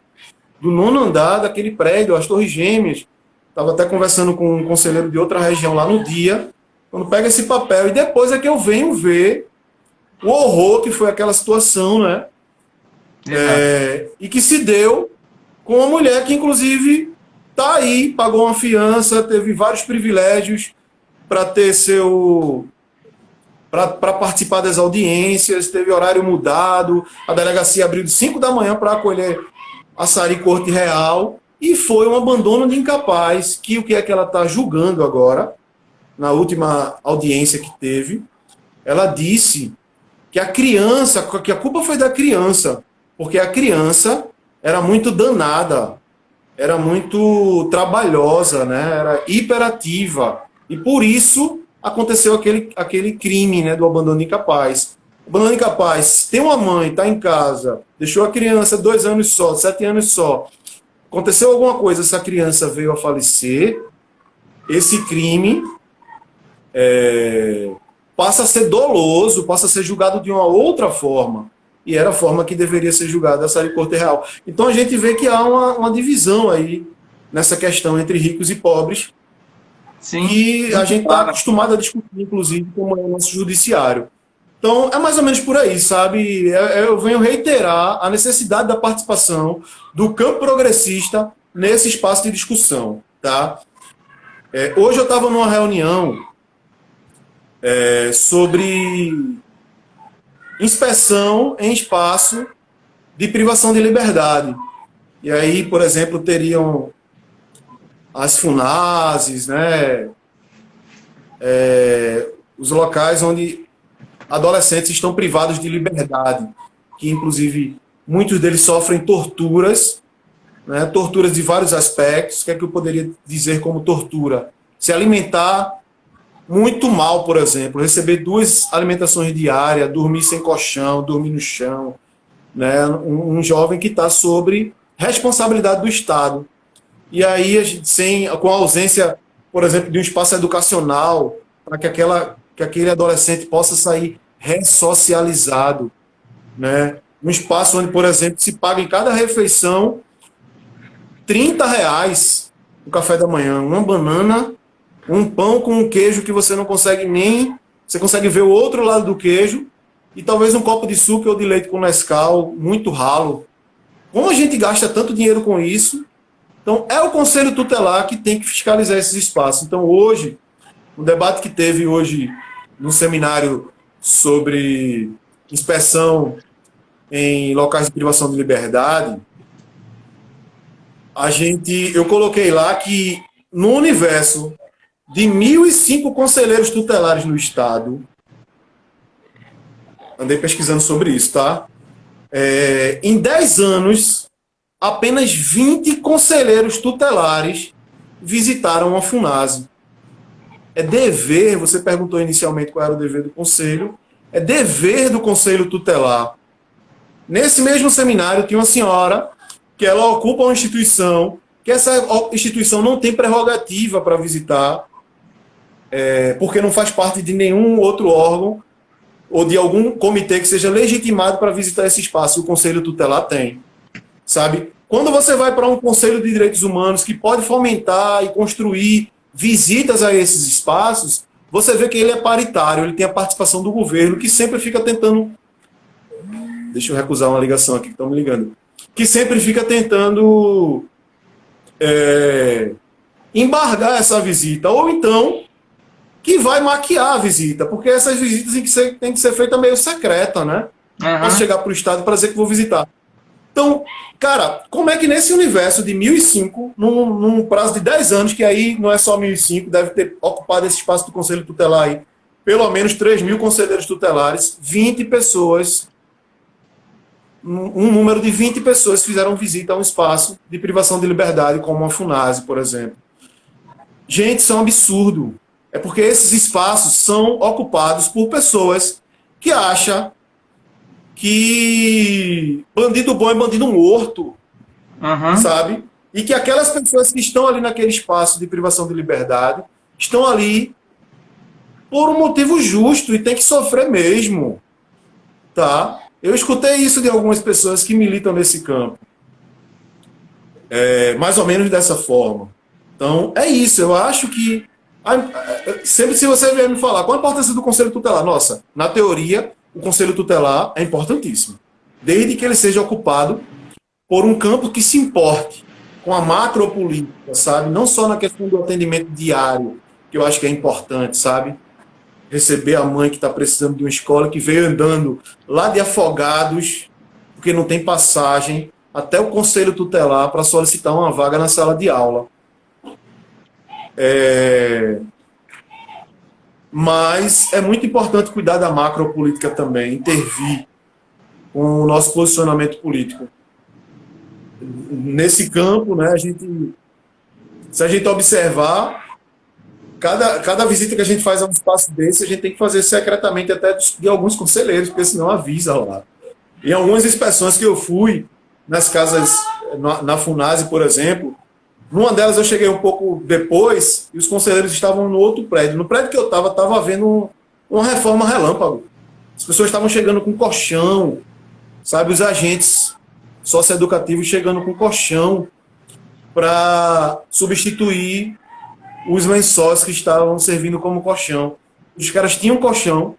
do 9º andar daquele prédio, as Torres Gêmeas. Estava até conversando com um conselheiro de outra região lá no dia, quando pega esse papel, e depois é que eu venho ver o horror que foi aquela situação, né? E que se deu com uma mulher que, inclusive, está aí, pagou uma fiança, teve vários privilégios para ter para participar das audiências, teve horário mudado, a delegacia abriu de 5 da manhã para acolher a Sari Corte Real, e foi um abandono de incapaz, que o que é que ela está julgando agora, na última audiência que teve, ela disse que que a culpa foi da criança, porque a criança era muito danada, era muito trabalhosa, né? Era hiperativa, e por isso aconteceu aquele crime, né, do abandono incapaz. O abandono incapaz, tem uma mãe, está em casa, deixou a criança 2 anos só, 7 anos só, aconteceu alguma coisa, essa criança veio a falecer, esse crime passa a ser doloso, passa a ser julgado de uma outra forma, e era a forma que deveria ser julgada a Sari Corte Real. Então a gente vê que há uma divisão aí nessa questão entre ricos e pobres, Sim. que a gente está acostumado a discutir, inclusive, como é o nosso judiciário. Então, é mais ou menos por aí, sabe? Eu venho reiterar a necessidade da participação do campo progressista nesse espaço de discussão, tá? Hoje eu estava numa reunião sobre inspeção em espaço de privação de liberdade. E aí, por exemplo, teriam as FUNASES, né? Os locais onde adolescentes estão privados de liberdade, que inclusive muitos deles sofrem torturas, né? Torturas de vários aspectos. O que é que eu poderia dizer como tortura? Se alimentar muito mal, por exemplo, receber 2 alimentações diárias, dormir sem colchão, dormir no chão, né? Um jovem que está sob responsabilidade do Estado. E aí, com a ausência, por exemplo, de um espaço educacional, para que aquele adolescente possa sair ressocializado, né? Um espaço onde, por exemplo, se paga em cada refeição R$ 30 o café da manhã, uma banana, um pão com um queijo que você não consegue nem... Você consegue ver o outro lado do queijo, e talvez um copo de suco ou de leite com Nescau, muito ralo. Como a gente gasta tanto dinheiro com isso? Então, é o Conselho Tutelar que tem que fiscalizar esses espaços. Então, hoje, o debate que teve hoje no seminário sobre inspeção em locais de privação de liberdade, eu coloquei lá que no universo de 1.005 conselheiros tutelares no Estado, andei pesquisando sobre isso, tá? Em 10 anos, apenas 20 conselheiros tutelares visitaram a FUNASE. É dever, você perguntou inicialmente qual era o dever do Conselho, é dever do Conselho Tutelar. Nesse mesmo seminário tinha uma senhora que ela ocupa uma instituição, que essa instituição não tem prerrogativa para visitar, porque não faz parte de nenhum outro órgão ou de algum comitê que seja legitimado para visitar esse espaço. O Conselho Tutelar tem, sabe? Quando você vai para um Conselho de Direitos Humanos que pode fomentar e construir visitas a esses espaços, você vê que ele é paritário, ele tem a participação do governo, que sempre fica tentando... Deixa eu recusar uma ligação aqui que estão me ligando. Que sempre fica tentando embargar essa visita, ou então que vai maquiar a visita, porque essas visitas têm que ser feitas meio secreta, né? Uhum. Posso chegar para o Estado para dizer que vou visitar. Então, cara, como é que nesse universo de 1.005, num prazo de 10 anos, que aí não é só 1.005, deve ter ocupado esse espaço do Conselho Tutelar aí, pelo menos 3.000 conselheiros tutelares, 20 pessoas um número de 20 pessoas fizeram visita a um espaço de privação de liberdade, como a FUNASE, por exemplo. Gente, isso é um absurdo. É porque esses espaços são ocupados por pessoas que acham que bandido bom é bandido morto, sabe? E que aquelas pessoas que estão ali naquele espaço de privação de liberdade estão ali por um motivo justo e tem que sofrer mesmo, tá? Eu escutei isso de algumas pessoas que militam nesse campo. Mais ou menos dessa forma. Então, é isso. Eu acho que sempre se você vier me falar qual a importância do Conselho Tutelar, nossa, na teoria, o Conselho Tutelar é importantíssimo. Desde que ele seja ocupado por um campo que se importe com a macropolítica, sabe? Não só na questão do atendimento diário, que eu acho que é importante, sabe? Receber a mãe que está precisando de uma escola, que veio andando lá de Afogados, porque não tem passagem, até o Conselho Tutelar para solicitar uma vaga na sala de aula. Mas é muito importante cuidar da macropolítica também, intervir com o nosso posicionamento político. Nesse campo, né, se a gente observar, cada visita que a gente faz a um espaço desse, a gente tem que fazer secretamente até de alguns conselheiros, porque senão avisa lá. Em algumas inspeções que eu fui, nas casas, na FUNASE, por exemplo, numa delas eu cheguei um pouco depois e os conselheiros estavam no outro prédio. No prédio que eu estava havendo uma reforma relâmpago. As pessoas estavam chegando com colchão, sabe, os agentes socioeducativos chegando com colchão para substituir os lençóis que estavam servindo como colchão. Os caras tinham colchão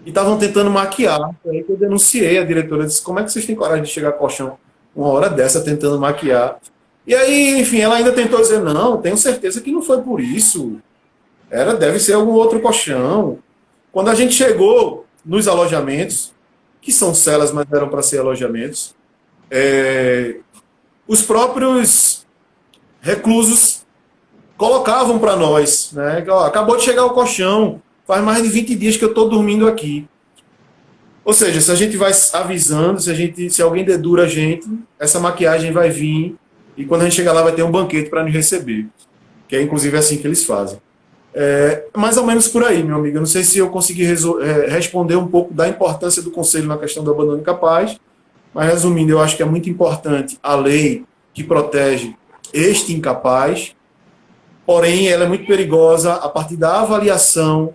e estavam tentando maquiar. Aí que eu denunciei a diretora, disse, como é que vocês têm coragem de chegar a colchão uma hora dessa tentando maquiar? E aí, enfim, ela ainda tentou dizer, não, tenho certeza que não foi por isso. Deve ser algum outro colchão. Quando a gente chegou nos alojamentos, que são celas, mas eram para ser alojamentos, os próprios reclusos colocavam para nós, né? Ó, acabou de chegar o colchão, faz mais de 20 dias que eu estou dormindo aqui. Ou seja, se a gente vai avisando, se alguém dedura a gente, essa maquiagem vai vir, e quando a gente chegar lá vai ter um banquete para nos receber. Que é inclusive assim que eles fazem. Mais ou menos por aí, meu amigo. Eu não sei se eu consegui responder um pouco da importância do Conselho na questão do abandono incapaz, mas resumindo, eu acho que é muito importante a lei que protege este incapaz, porém ela é muito perigosa a partir da avaliação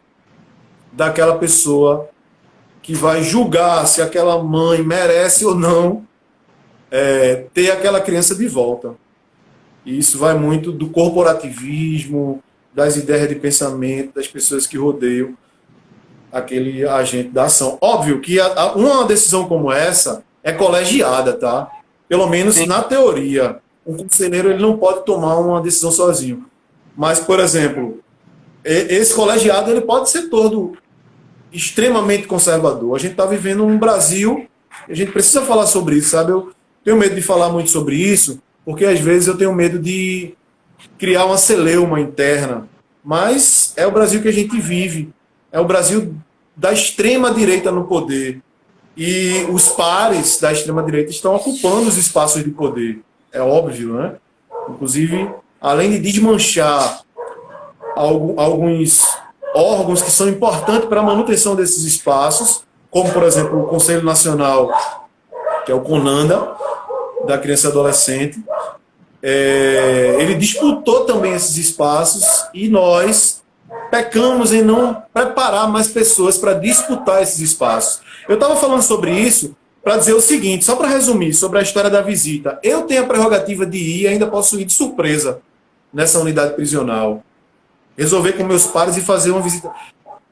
daquela pessoa que vai julgar se aquela mãe merece ou não ter aquela criança de volta. E isso vai muito do corporativismo, das ideias de pensamento, das pessoas que rodeiam aquele agente da ação. Óbvio que uma decisão como essa é colegiada, tá? Pelo menos Sim. Na teoria. Um conselheiro ele não pode tomar uma decisão sozinho. Mas, por exemplo, esse colegiado ele pode ser todo extremamente conservador. A gente está vivendo um Brasil, a gente precisa falar sobre isso, sabe? Eu tenho medo de falar muito sobre isso, porque às vezes eu tenho medo de criar uma celeuma interna. Mas é o Brasil que a gente vive. É o Brasil da extrema-direita no poder. E os pares da extrema-direita estão ocupando os espaços de poder. É óbvio, né? Inclusive, além de desmanchar alguns órgãos que são importantes para a manutenção desses espaços, como, por exemplo, o Conselho Nacional, que é o CONANDA, da criança e adolescente, ele disputou também esses espaços e nós pecamos em não preparar mais pessoas para disputar esses espaços. Eu estava falando sobre isso para dizer o seguinte, só para resumir, sobre a história da visita. Eu tenho a prerrogativa de ir e ainda posso ir de surpresa nessa unidade prisional. Resolver com meus pares e fazer uma visita.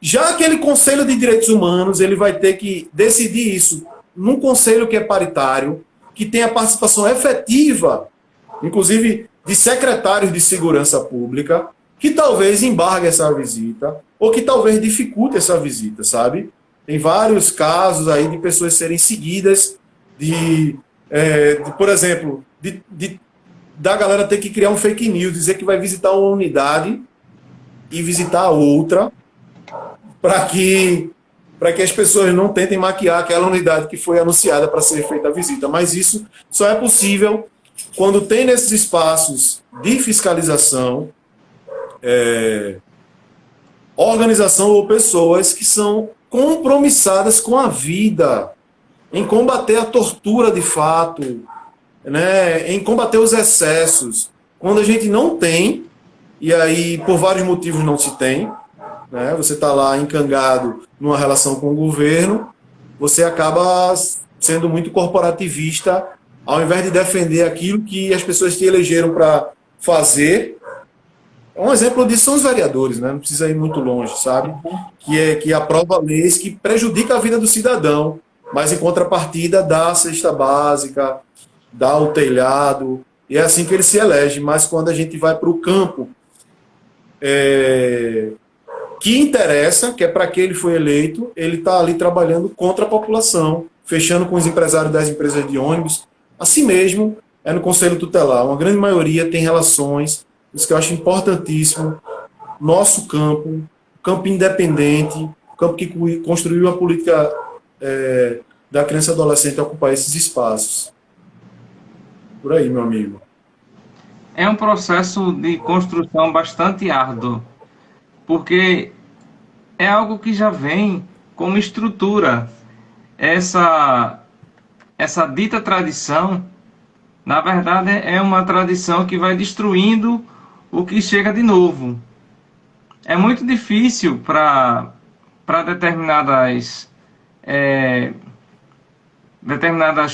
Já aquele Conselho de Direitos Humanos, ele vai ter que decidir isso num conselho que é paritário, que tem a participação efetiva, inclusive de secretários de segurança pública, que talvez embargue essa visita, ou que talvez dificulte essa visita, sabe? Tem vários casos aí de pessoas serem seguidas, por exemplo, da galera ter que criar um fake news, dizer que vai visitar uma unidade e visitar outra, para que para que as pessoas não tentem maquiar aquela unidade que foi anunciada para ser feita a visita. Mas isso só é possível quando tem nesses espaços de fiscalização, organização ou pessoas que são compromissadas com a vida, em combater a tortura de fato, né, em combater os excessos. Quando a gente não tem, e aí por vários motivos não se tem, né, você está lá encangado numa relação com o governo, você acaba sendo muito corporativista, ao invés de defender aquilo que as pessoas te elegeram para fazer. Um exemplo disso são os vereadores, né? Não precisa ir muito longe, sabe? Que aprova leis que prejudicam a vida do cidadão, mas em contrapartida dá a cesta básica, dá o telhado, e é assim que ele se elege. Mas quando a gente vai para o campo que interessa, que é para que ele foi eleito, ele está ali trabalhando contra a população, fechando com os empresários das empresas de ônibus. Assim mesmo, é no Conselho Tutelar. Uma grande maioria tem relações, isso que eu acho importantíssimo. Nosso campo, campo independente, campo que construiu a política da criança e adolescente a ocupar esses espaços. Por aí, meu amigo. É um processo de construção bastante árduo, porque é algo que já vem como estrutura. Essa dita tradição, na verdade, é uma tradição que vai destruindo o que chega de novo. É muito difícil para determinadas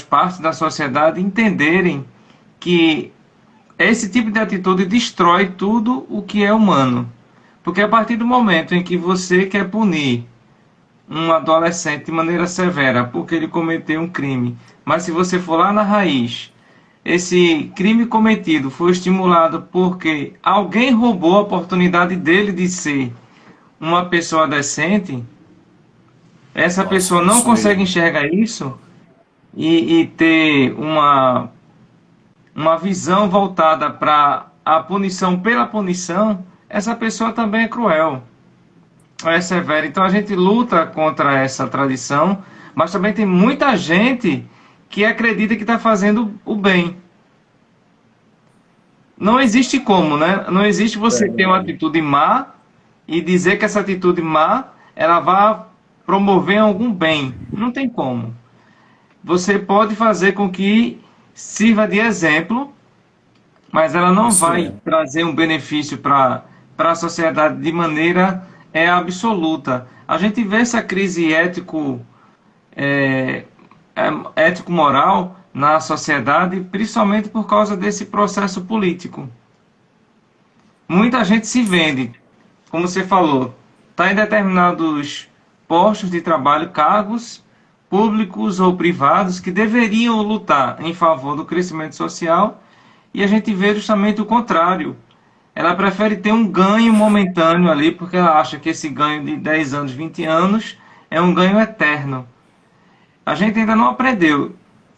partes da sociedade entenderem que esse tipo de atitude destrói tudo o que é humano. Porque a partir do momento em que você quer punir um adolescente de maneira severa porque ele cometeu um crime, mas se você for lá na raiz, esse crime cometido foi estimulado porque alguém roubou a oportunidade dele de ser uma pessoa decente, essa pessoa não consegue enxergar isso e ter uma visão voltada para a punição pela punição, essa pessoa também é cruel, é severa. Então a gente luta contra essa tradição, mas também tem muita gente que acredita que está fazendo o bem. Não existe como, né? Não existe você ter uma atitude má e dizer que essa atitude má ela vai promover algum bem. Não tem como. Você pode fazer com que sirva de exemplo, mas ela não vai trazer um benefício para a sociedade de maneira absoluta. A gente vê essa crise ético-moral na sociedade, principalmente por causa desse processo político. Muita gente se vende, como você falou, está em determinados postos de trabalho, cargos públicos ou privados que deveriam lutar em favor do crescimento social, e a gente vê justamente o contrário. Ela prefere ter um ganho momentâneo ali, porque ela acha que esse ganho de 10 anos, 20 anos, é um ganho eterno. A gente ainda não aprendeu.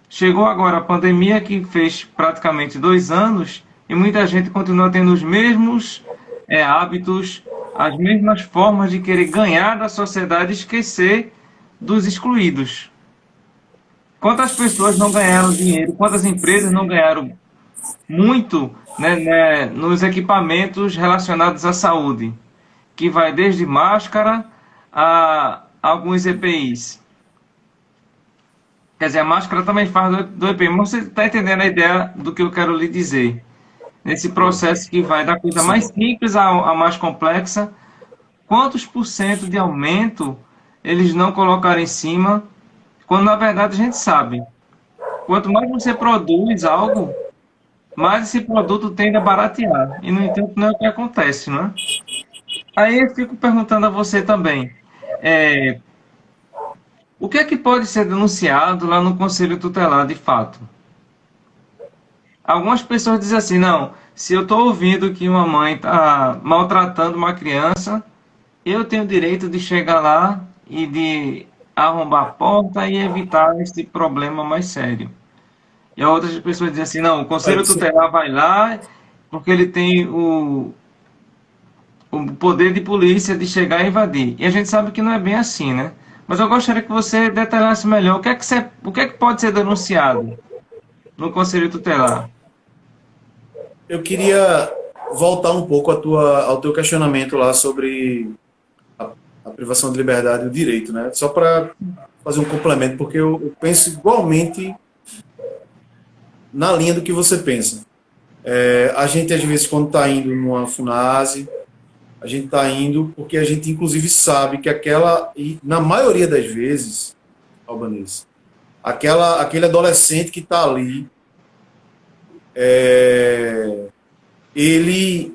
Chegou agora a pandemia, que fez praticamente 2 anos, e muita gente continua tendo os mesmos hábitos, as mesmas formas de querer ganhar da sociedade e esquecer dos excluídos. Quantas pessoas não ganharam dinheiro, quantas empresas não ganharam muito, né, nos equipamentos relacionados à saúde, que vai desde máscara a alguns EPIs. Quer dizer, a máscara também faz do EPI, mas você está entendendo a ideia do que eu quero lhe dizer. Nesse processo que vai da coisa mais simples à mais complexa, quantos por cento de aumento eles não colocaram em cima, quando na verdade a gente sabe, quanto mais você produz algo, mais esse produto tende a baratear. E, no entanto, não é o que acontece, não é? Aí eu fico perguntando a você também, o que é que pode ser denunciado lá no Conselho Tutelar, de fato? Algumas pessoas dizem assim, não, se eu estou ouvindo que uma mãe está maltratando uma criança, eu tenho o direito de chegar lá e de arrombar a porta e evitar esse problema mais sério. E outras pessoas dizem assim, não, o Conselho Tutelar vai lá porque ele tem o poder de polícia de chegar e invadir. E a gente sabe que não é bem assim, né? Mas eu gostaria que você detalhasse melhor o que é que pode ser denunciado no Conselho Tutelar. Eu queria voltar um pouco ao teu questionamento lá sobre a privação de liberdade e o direito, né? Só para fazer um complemento, porque eu penso igualmente na linha do que você pensa. A gente, às vezes, quando está indo numa FUNASE, a gente está indo porque a gente, inclusive, sabe que e na maioria das vezes, Albanese, aquele adolescente que está ali, ele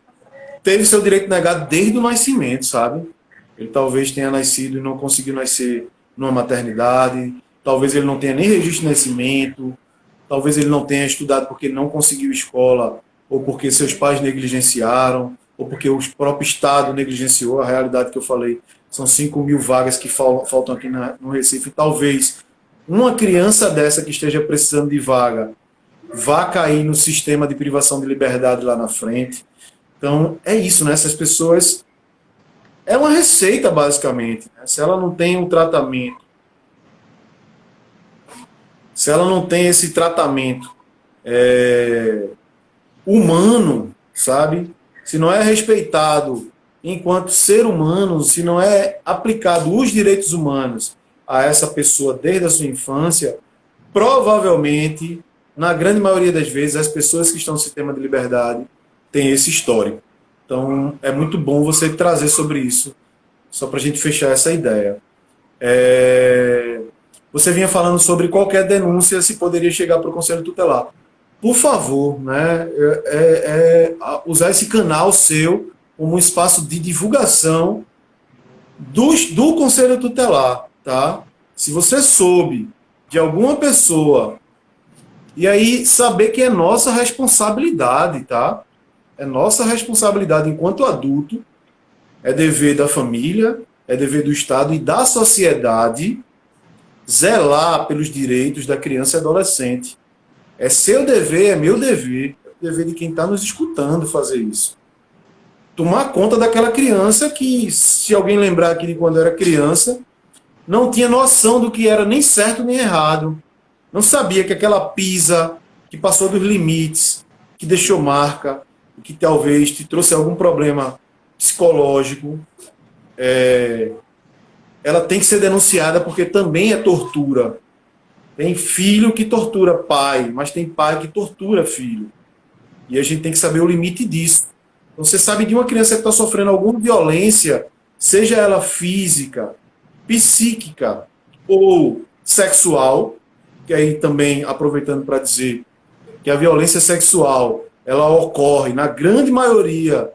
teve seu direito negado desde o nascimento, sabe? Ele talvez tenha nascido e não conseguiu nascer numa maternidade, talvez ele não tenha nem registro de nascimento, talvez ele não tenha estudado porque ele não conseguiu escola, ou porque seus pais negligenciaram, ou porque o próprio Estado negligenciou. A realidade que eu falei, são 5.000 vagas que faltam aqui no Recife. Talvez uma criança dessa que esteja precisando de vaga vá cair no sistema de privação de liberdade lá na frente. Então, é isso, né? Essas pessoas... É uma receita, basicamente, né? Se ela não tem um tratamento, se ela não tem esse tratamento humano, sabe? Se não é respeitado enquanto ser humano, se não é aplicado os direitos humanos a essa pessoa desde a sua infância, provavelmente, na grande maioria das vezes, as pessoas que estão no sistema de liberdade têm esse histórico. Então, é muito bom você trazer sobre isso, só para a gente fechar essa ideia. Você vinha falando sobre qualquer denúncia se poderia chegar para o Conselho Tutelar. Por favor, né, usar esse canal seu como um espaço de divulgação do Conselho Tutelar, tá? Se você soube de alguma pessoa, e aí saber que é nossa responsabilidade, tá? É nossa responsabilidade enquanto adulto, é dever da família, é dever do Estado e da sociedade zelar pelos direitos da criança e adolescente. É seu dever, é meu dever, é o dever de quem está nos escutando fazer isso. Tomar conta daquela criança que, se alguém lembrar aqui de quando era criança, não tinha noção do que era nem certo nem errado. Não sabia que aquela pisa, que passou dos limites, que deixou marca, que talvez te trouxe algum problema psicológico, ela tem que ser denunciada porque também é tortura. Tem filho que tortura pai, mas tem pai que tortura filho. E a gente tem que saber o limite disso. Então, você sabe de uma criança que está sofrendo alguma violência, seja ela física, psíquica ou sexual, que aí também, aproveitando para dizer que a violência sexual ela ocorre, na grande maioria,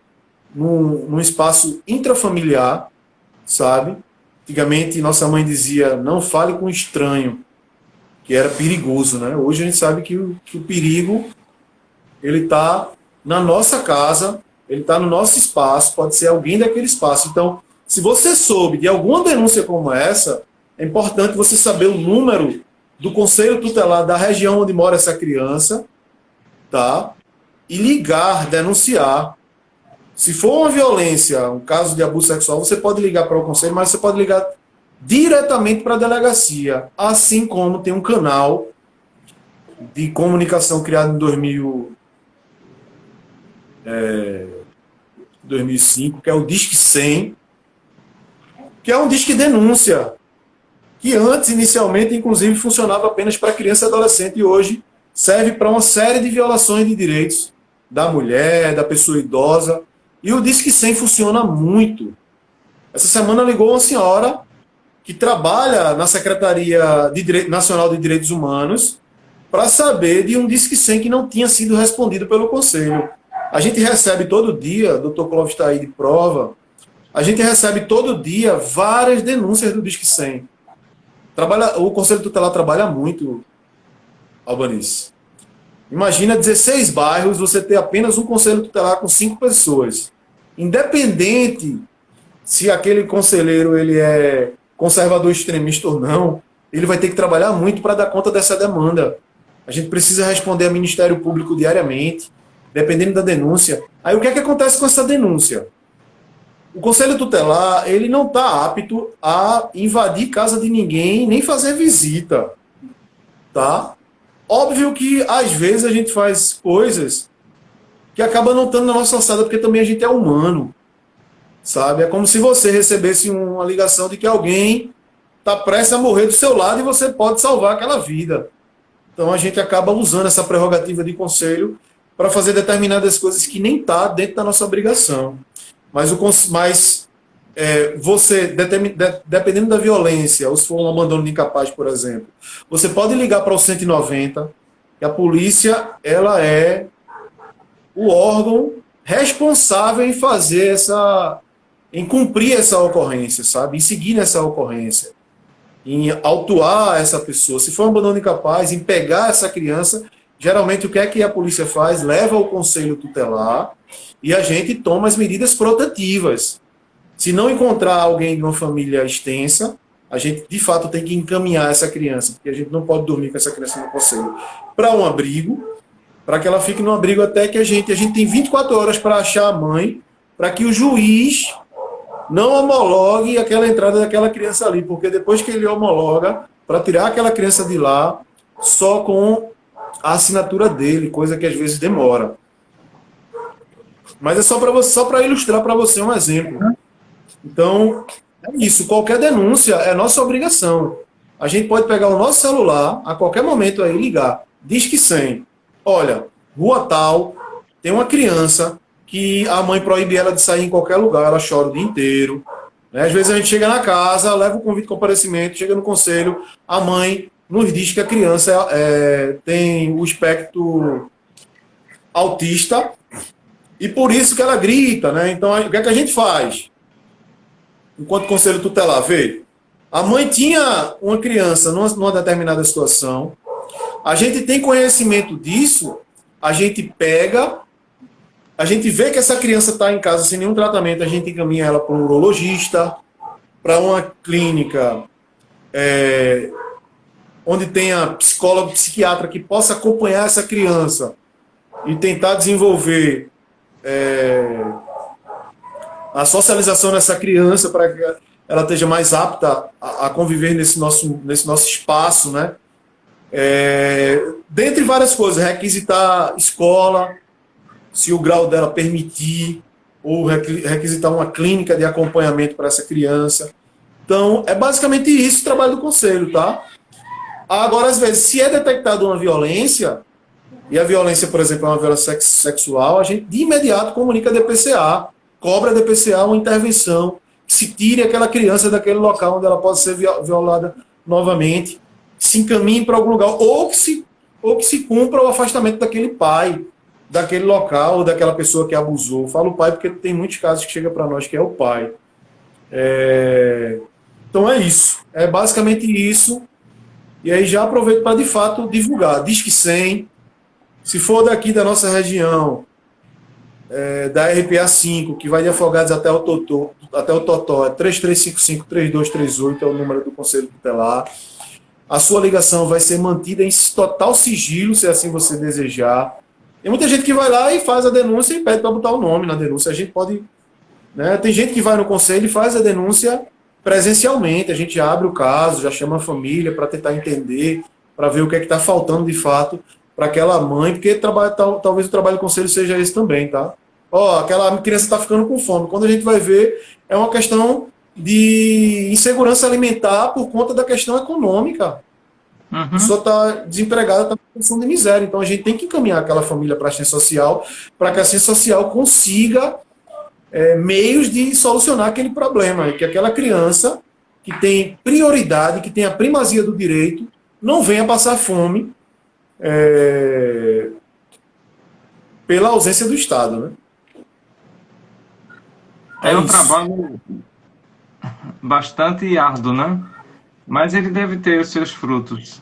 num espaço intrafamiliar, sabe? Antigamente, nossa mãe dizia, não fale com estranho, que era perigoso, né? Hoje a gente sabe que o perigo ele está na nossa casa, ele está no nosso espaço, pode ser alguém daquele espaço. Então, se você soube de alguma denúncia como essa, é importante você saber o número do Conselho Tutelar da região onde mora essa criança, tá? E ligar, denunciar. Se for uma violência, um caso de abuso sexual, você pode ligar para o Conselho, mas você pode ligar diretamente para a delegacia, assim como tem um canal de comunicação criado em 2005, que é o Disque 100, que é um disque denúncia, que antes, inicialmente, inclusive, funcionava apenas para criança e adolescente, e hoje serve para uma série de violações de direitos da mulher, da pessoa idosa, e o Disque 100 funciona muito. Essa semana ligou uma senhora que trabalha na Secretaria Nacional de Direitos Humanos para saber de um Disque 100 que não tinha sido respondido pelo Conselho. A gente recebe todo dia, o Dr. Clóvis está aí de prova, a gente recebe todo dia várias denúncias do Disque 100. O Conselho Tutelar trabalha muito, Albanice. Imagina 16 bairros, você ter apenas um Conselho Tutelar com 5 pessoas. Independente se aquele conselheiro ele é conservador extremista ou não, ele vai ter que trabalhar muito para dar conta dessa demanda. A gente precisa responder ao Ministério Público diariamente, dependendo da denúncia. Aí o que é que acontece com essa denúncia? O conselho tutelar, ele não está apto a invadir casa de ninguém, nem fazer visita, tá? Óbvio que, às vezes, a gente faz coisas que acabam não estando na nossa alçada, porque também a gente é humano, sabe? É como se você recebesse uma ligação de que alguém está prestes a morrer do seu lado e você pode salvar aquela vida. Então, a gente acaba usando essa prerrogativa de conselho para fazer determinadas coisas que nem está dentro da nossa obrigação. Você, dependendo da violência, ou se for um abandono de incapaz, por exemplo, você pode ligar para o 190, e a polícia, ela é o órgão responsável em fazer em cumprir essa ocorrência, sabe? Em seguir nessa ocorrência, em autuar essa pessoa. Se for um abandono incapaz, em pegar essa criança, geralmente o que é que a polícia faz? Leva ao conselho tutelar e a gente toma as medidas protetivas. Se não encontrar alguém de uma família extensa, a gente, de fato, tem que encaminhar essa criança, porque a gente não pode dormir com essa criança no conselho, para um abrigo, para que ela fique no abrigo até que a gente tem 24 horas para achar a mãe, para que o juiz não homologue aquela entrada daquela criança ali, porque depois que ele homologa, para tirar aquela criança de lá, só com a assinatura dele, coisa que às vezes demora. Mas é só para ilustrar para você um exemplo. Então, é isso. Qualquer denúncia é nossa obrigação. A gente pode pegar o nosso celular, a qualquer momento aí, ligar. Disque 100. Olha, rua tal, tem uma criança que a mãe proíbe ela de sair em qualquer lugar, ela chora o dia inteiro. Né? Às vezes a gente chega na casa, leva o convite de comparecimento, chega no conselho, a mãe nos diz que a criança tem o espectro autista e por isso que ela grita. Né? Então, o que é que a gente faz? Enquanto conselho tutelar, vê, a mãe tinha uma criança numa determinada situação, a gente tem conhecimento disso, a gente pega, a gente vê que essa criança está em casa sem nenhum tratamento, a gente encaminha ela para um urologista, para uma clínica onde tenha psicólogo, psiquiatra que possa acompanhar essa criança e tentar desenvolver a socialização dessa criança para que ela esteja mais apta a conviver nesse nosso espaço, né? Dentre várias coisas, requisitar escola, se o grau dela permitir, ou requisitar uma clínica de acompanhamento para essa criança. Então, é basicamente isso o trabalho do conselho, tá? Agora, às vezes, se é detectada uma violência, e a violência, por exemplo, é uma violência sexual, a gente de imediato comunica a DPCA, cobra a DPCA uma intervenção, que se tire aquela criança daquele local onde ela pode ser violada novamente, se encaminhe para algum lugar, ou que se cumpra o afastamento daquele pai, daquele local, ou daquela pessoa que abusou. Falo pai porque tem muitos casos que chega para nós que é o pai. Então é isso. É basicamente isso. E aí já aproveito para, de fato, divulgar. Disque 100. Se for daqui da nossa região, da RPA 5, que vai de Afogados até o Totó, é 3355-3238, é o número do Conselho Tutelar. A sua ligação vai ser mantida em total sigilo, se assim você desejar. Tem muita gente que vai lá e faz a denúncia e pede para botar o nome na denúncia. A gente pode... Né, tem gente que vai no conselho e faz a denúncia presencialmente. A gente abre o caso, já chama a família para tentar entender, para ver o que é que está faltando de fato para aquela mãe, porque talvez o trabalho do conselho seja esse também, tá? Aquela criança está ficando com fome. Quando a gente vai ver, é uma questão de insegurança alimentar por conta da questão econômica. A pessoa está desempregada, está em condição de miséria. Então a gente tem que encaminhar aquela família para a assistência social, para que a assistência social consiga meios de solucionar aquele problema, que aquela criança que tem prioridade, que tem a primazia do direito, não venha passar fome pela ausência do Estado. Né? É um trabalho bastante árduo, né? Mas ele deve ter os seus frutos.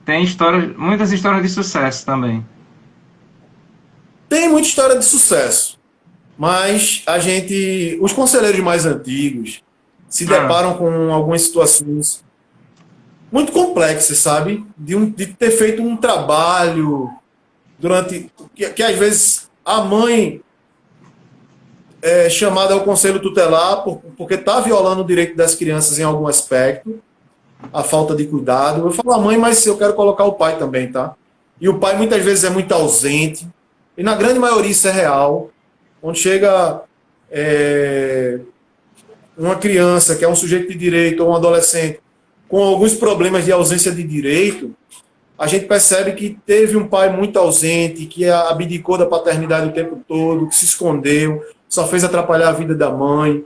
Tem muitas histórias de sucesso também. Tem muita história de sucesso, mas os conselheiros mais antigos se deparam com algumas situações muito complexas, sabe? De ter feito um trabalho que às vezes a mãe chamada ao conselho tutelar porque está violando o direito das crianças em algum aspecto, a falta de cuidado. Eu falo, mãe, mas eu quero colocar o pai também, tá? E o pai muitas vezes é muito ausente, e na grande maioria isso é real. Quando chega uma criança que é um sujeito de direito ou um adolescente com alguns problemas de ausência de direito, a gente percebe que teve um pai muito ausente, que abdicou da paternidade o tempo todo, que se escondeu, só fez atrapalhar a vida da mãe.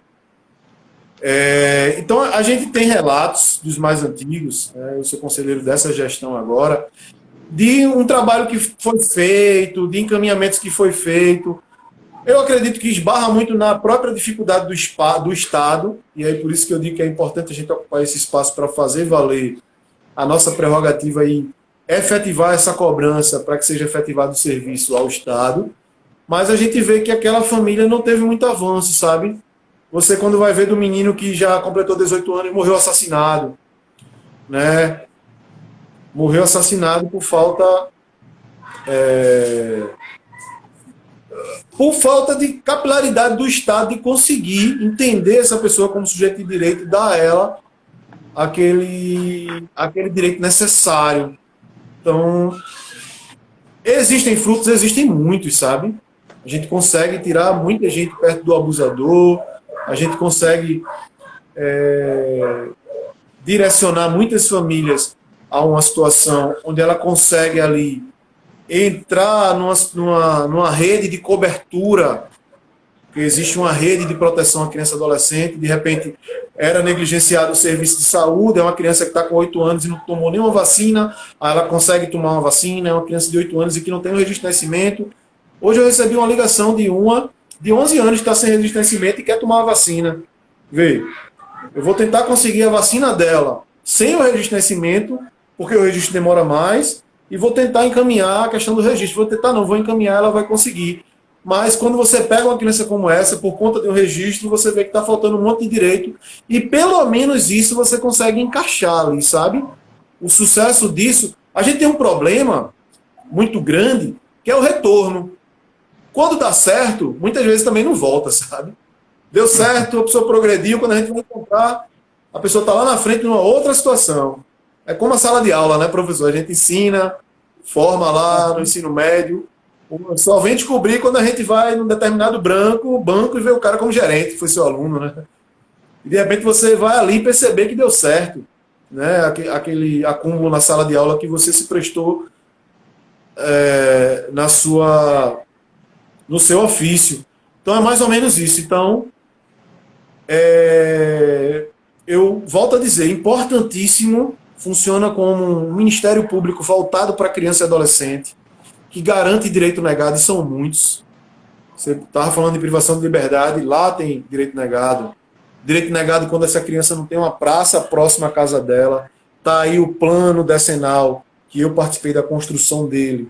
Então, a gente tem relatos dos mais antigos, eu sou conselheiro dessa gestão agora, de um trabalho que foi feito, de encaminhamentos que foi feito. Eu acredito que esbarra muito na própria dificuldade do Estado, e aí por isso que eu digo que é importante a gente ocupar esse espaço para fazer valer a nossa prerrogativa e efetivar essa cobrança para que seja efetivado o serviço ao Estado. Mas a gente vê que aquela família não teve muito avanço, sabe? Você, quando vai ver do menino que já completou 18 anos e morreu assassinado, né? Morreu assassinado por falta de capilaridade do Estado de conseguir entender essa pessoa como sujeito de direito e dar a ela aquele direito necessário. Então, existem frutos, existem muitos, sabe? A gente consegue tirar muita gente perto do abusador, a gente consegue direcionar muitas famílias a uma situação onde ela consegue ali entrar numa rede de cobertura, que existe uma rede de proteção à criança e adolescente, de repente era negligenciado o serviço de saúde, é uma criança que está com 8 anos e não tomou nenhuma vacina, aí ela consegue tomar uma vacina, é uma criança de 8 anos e que não tem um registro de nascimento. Hoje eu recebi uma ligação de uma de 11 anos que está sem registro de nascimento e quer tomar a vacina. Vê, eu vou tentar conseguir a vacina dela sem o registro de nascimento, porque o registro demora mais, e vou tentar encaminhar a questão do registro. Vou encaminhar, ela vai conseguir. Mas quando você pega uma criança como essa, por conta de um registro, você vê que está faltando um monte de direito, e pelo menos isso você consegue encaixar ali, sabe? O sucesso disso, a gente tem um problema muito grande, que é o retorno. Quando dá certo, muitas vezes também não volta, sabe? Deu certo, a pessoa progrediu, quando a gente vai encontrar, a pessoa está lá na frente numa outra situação. É como a sala de aula, né, professor? A gente ensina, forma lá no ensino médio, só vem descobrir quando a gente vai num determinado banco e vê o cara como gerente, que foi seu aluno, né? E de repente você vai ali perceber que deu certo, né? Aquele acúmulo na sala de aula que você se prestou no seu ofício. Então é mais ou menos isso. Então, eu volto a dizer, importantíssimo, funciona como um Ministério Público voltado para criança e adolescente, que garante direito negado, e são muitos. Você estava falando de privação de liberdade, lá tem direito negado. Direito negado quando essa criança não tem uma praça próxima à casa dela. Está aí o plano decenal, que eu participei da construção dele.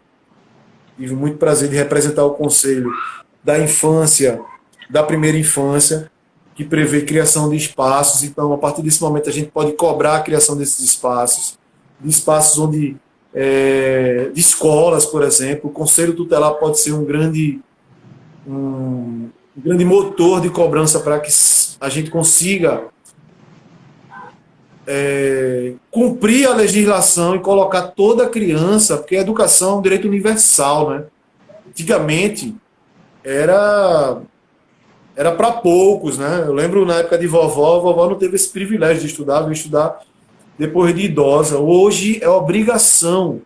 Tive muito prazer de representar o Conselho da Infância, da Primeira Infância, que prevê criação de espaços. Então, a partir desse momento, a gente pode cobrar a criação desses espaços, de espaços onde, de escolas, por exemplo. O Conselho Tutelar pode ser um grande motor de cobrança para que a gente consiga cumprir a legislação e colocar toda a criança, porque a educação é um direito universal, né? Antigamente, era para poucos, né? Eu lembro na época de vovó, a vovó não teve esse privilégio de estudar, veio estudar depois de idosa. Hoje é obrigação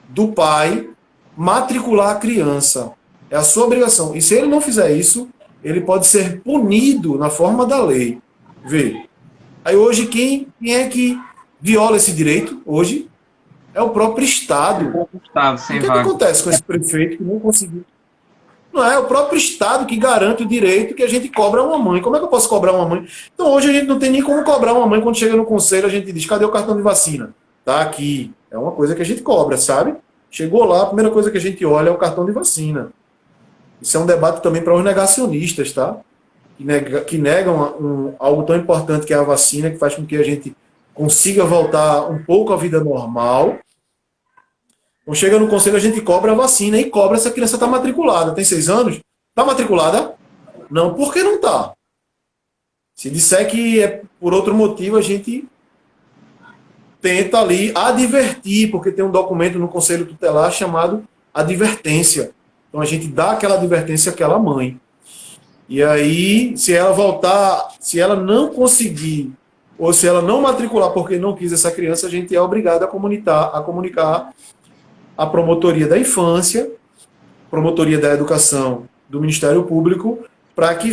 do pai matricular a criança. É a sua obrigação. E se ele não fizer isso, ele pode ser punido na forma da lei. Vê. Aí hoje quem é que viola esse direito? Hoje é o próprio Estado. O que acontece com esse prefeito que não conseguiu? Não é o próprio Estado que garante o direito que a gente cobra uma mãe. Como é que eu posso cobrar uma mãe? Então hoje a gente não tem nem como cobrar uma mãe. Quando chega no conselho, a gente diz, cadê o cartão de vacina? Tá aqui. É uma coisa que a gente cobra, sabe? Chegou lá, a primeira coisa que a gente olha é o cartão de vacina. Isso é um debate também para os negacionistas, tá? Que negam algo tão importante que é a vacina, que faz com que a gente consiga voltar um pouco à vida normal. Então chega no conselho, a gente cobra a vacina e cobra se a criança está matriculada. Tem 6 anos? Está matriculada? Não, porque não está. Se disser que é por outro motivo, a gente tenta ali advertir, porque tem um documento no Conselho Tutelar chamado advertência. Então a gente dá aquela advertência àquela mãe. E aí, se ela voltar, se ela não conseguir, ou se ela não matricular porque não quis essa criança, a gente é obrigado a comunicar a promotoria da infância, promotoria da educação do Ministério Público, para que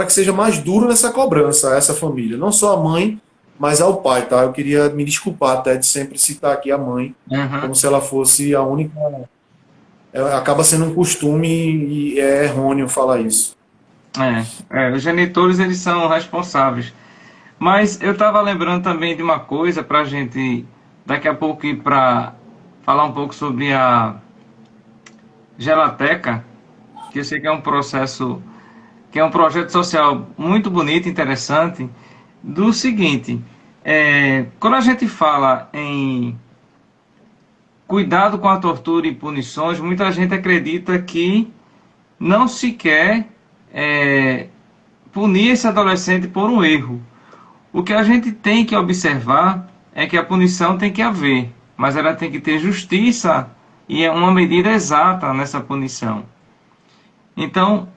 seja mais duro nessa cobrança a essa família. Não só a mãe, mas ao pai, tá? Eu queria me desculpar até de sempre citar aqui a mãe, como se ela fosse a única... Acaba sendo um costume e é errôneo falar isso. Os genitores, eles são responsáveis. Mas eu estava lembrando também de uma coisa para a gente, daqui a pouco, ir para falar um pouco sobre a Gelateca, que eu sei que é um processo, que é um projeto social muito bonito, interessante, do seguinte, quando a gente fala em cuidado com a tortura e punições, muita gente acredita que não se quer punir esse adolescente por um erro. O que a gente tem que observar é que a punição tem que haver, mas ela tem que ter justiça e é uma medida exata nessa punição. Então,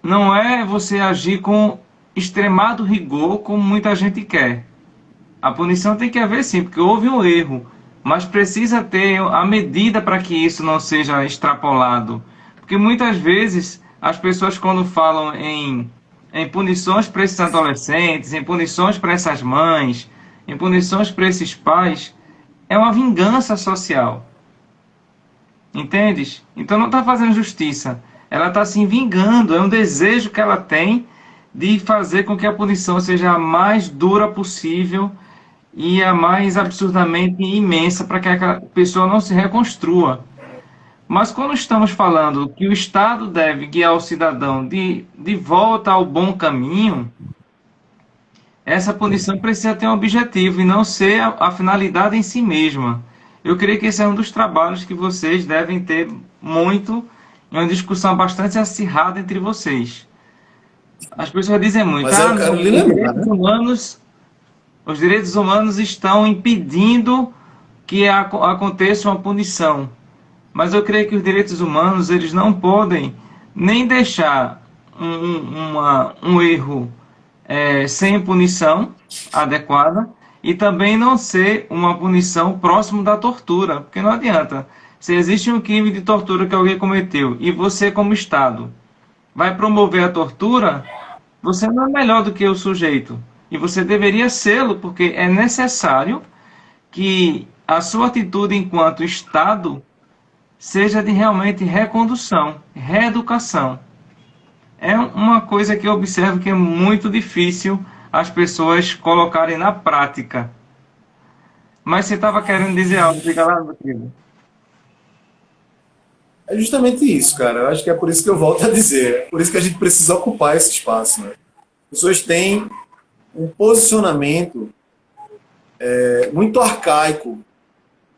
não é você agir com extremado rigor como muita gente quer. A punição tem que haver sim, porque houve um erro, mas precisa ter a medida para que isso não seja extrapolado. Porque muitas vezes as pessoas, quando falam em punições para esses adolescentes, em punições para essas mães, em punições para esses pais, é uma vingança social. Entendes? Então não está fazendo justiça. Ela está se vingando, é um desejo que ela tem de fazer com que a punição seja a mais dura possível e a mais absurdamente imensa para que a pessoa não se reconstrua. Mas quando estamos falando que o Estado deve guiar o cidadão de volta ao bom caminho, essa punição precisa ter um objetivo e não ser a finalidade em si mesma. Eu creio que esse é um dos trabalhos que vocês devem ter muito, em uma discussão bastante acirrada entre vocês. As pessoas dizem muito, Mas eu quero lhe lembrar, né? Os direitos humanos estão impedindo que aconteça uma punição. Mas eu creio que os direitos humanos, eles não podem nem deixar um erro sem punição adequada e também não ser uma punição próximo da tortura, porque não adianta. Se existe um crime de tortura que alguém cometeu e você, como Estado, vai promover a tortura, você não é melhor do que o sujeito. E você deveria sê-lo, porque é necessário que a sua atitude enquanto Estado seja de realmente recondução, reeducação. É uma coisa que eu observo que é muito difícil as pessoas colocarem na prática. Mas você estava querendo dizer algo, diga lá, meu querido. É justamente isso, cara. Eu acho que é por isso que eu volto a dizer. É por isso que a gente precisa ocupar esse espaço, né? As pessoas têm um posicionamento muito arcaico,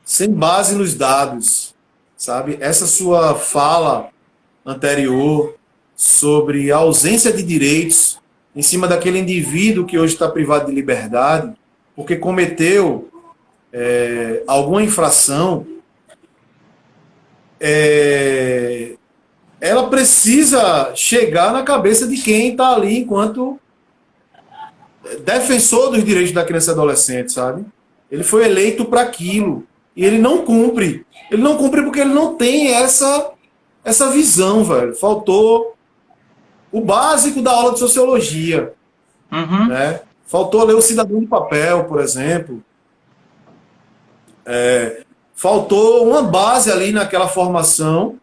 sem base nos dados, sabe? Essa sua fala anterior sobre a ausência de direitos em cima daquele indivíduo que hoje está privado de liberdade porque cometeu alguma infração, ela precisa chegar na cabeça de quem está ali enquanto defensor dos direitos da criança e adolescente, sabe? Ele foi eleito para aquilo e ele não cumpre. Ele não cumpre porque ele não tem essa visão, velho. Faltou o básico da aula de sociologia. Né? Faltou ler o Cidadão de Papel, por exemplo. Faltou uma base ali naquela formação,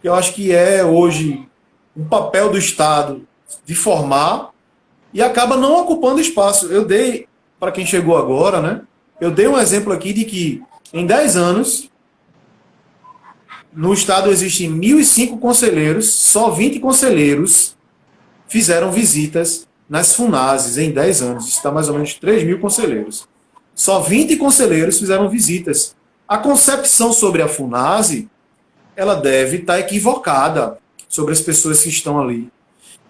que eu acho que é hoje um papel do Estado de formar, e acaba não ocupando espaço. Eu dei, para quem chegou agora, né? Eu dei um exemplo aqui de que em 10 anos, no Estado existem 1.005 conselheiros, só 20 conselheiros fizeram visitas nas FUNASES em 10 anos. Isso está mais ou menos 3.000 conselheiros. Só 20 conselheiros fizeram visitas. A concepção sobre a FUNASE, ela deve estar equivocada sobre as pessoas que estão ali.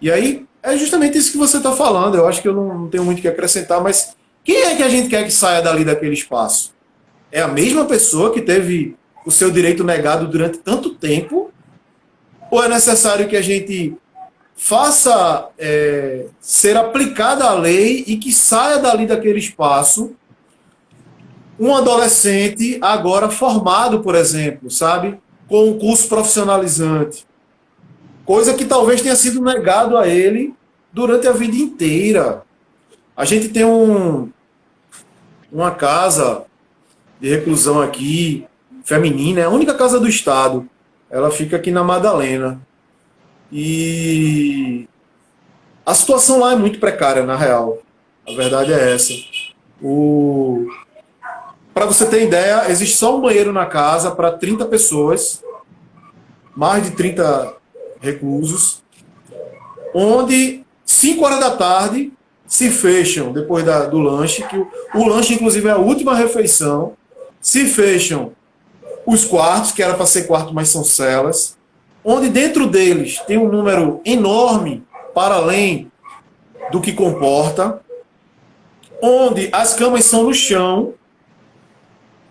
E aí é justamente isso que você está falando. Eu acho que eu não tenho muito o que acrescentar, mas quem é que a gente quer que saia dali daquele espaço? É a mesma pessoa que teve o seu direito negado durante tanto tempo? Ou é necessário que a gente faça ser aplicada a lei e que saia dali daquele espaço um adolescente agora formado, por exemplo, sabe? Com um curso profissionalizante. Coisa que talvez tenha sido negado a ele durante a vida inteira. A gente tem uma casa de reclusão aqui, feminina, é a única casa do estado. Ela fica aqui na Madalena. E a situação lá é muito precária, na real. A verdade é essa. Para você ter ideia, existe só um banheiro na casa para 30 pessoas, mais de 30 reclusos, onde 5 horas da tarde se fecham, depois do lanche, que o lanche, inclusive, é a última refeição, se fecham os quartos, que era para ser quarto, mas são celas, onde dentro deles tem um número enorme para além do que comporta, onde as camas são no chão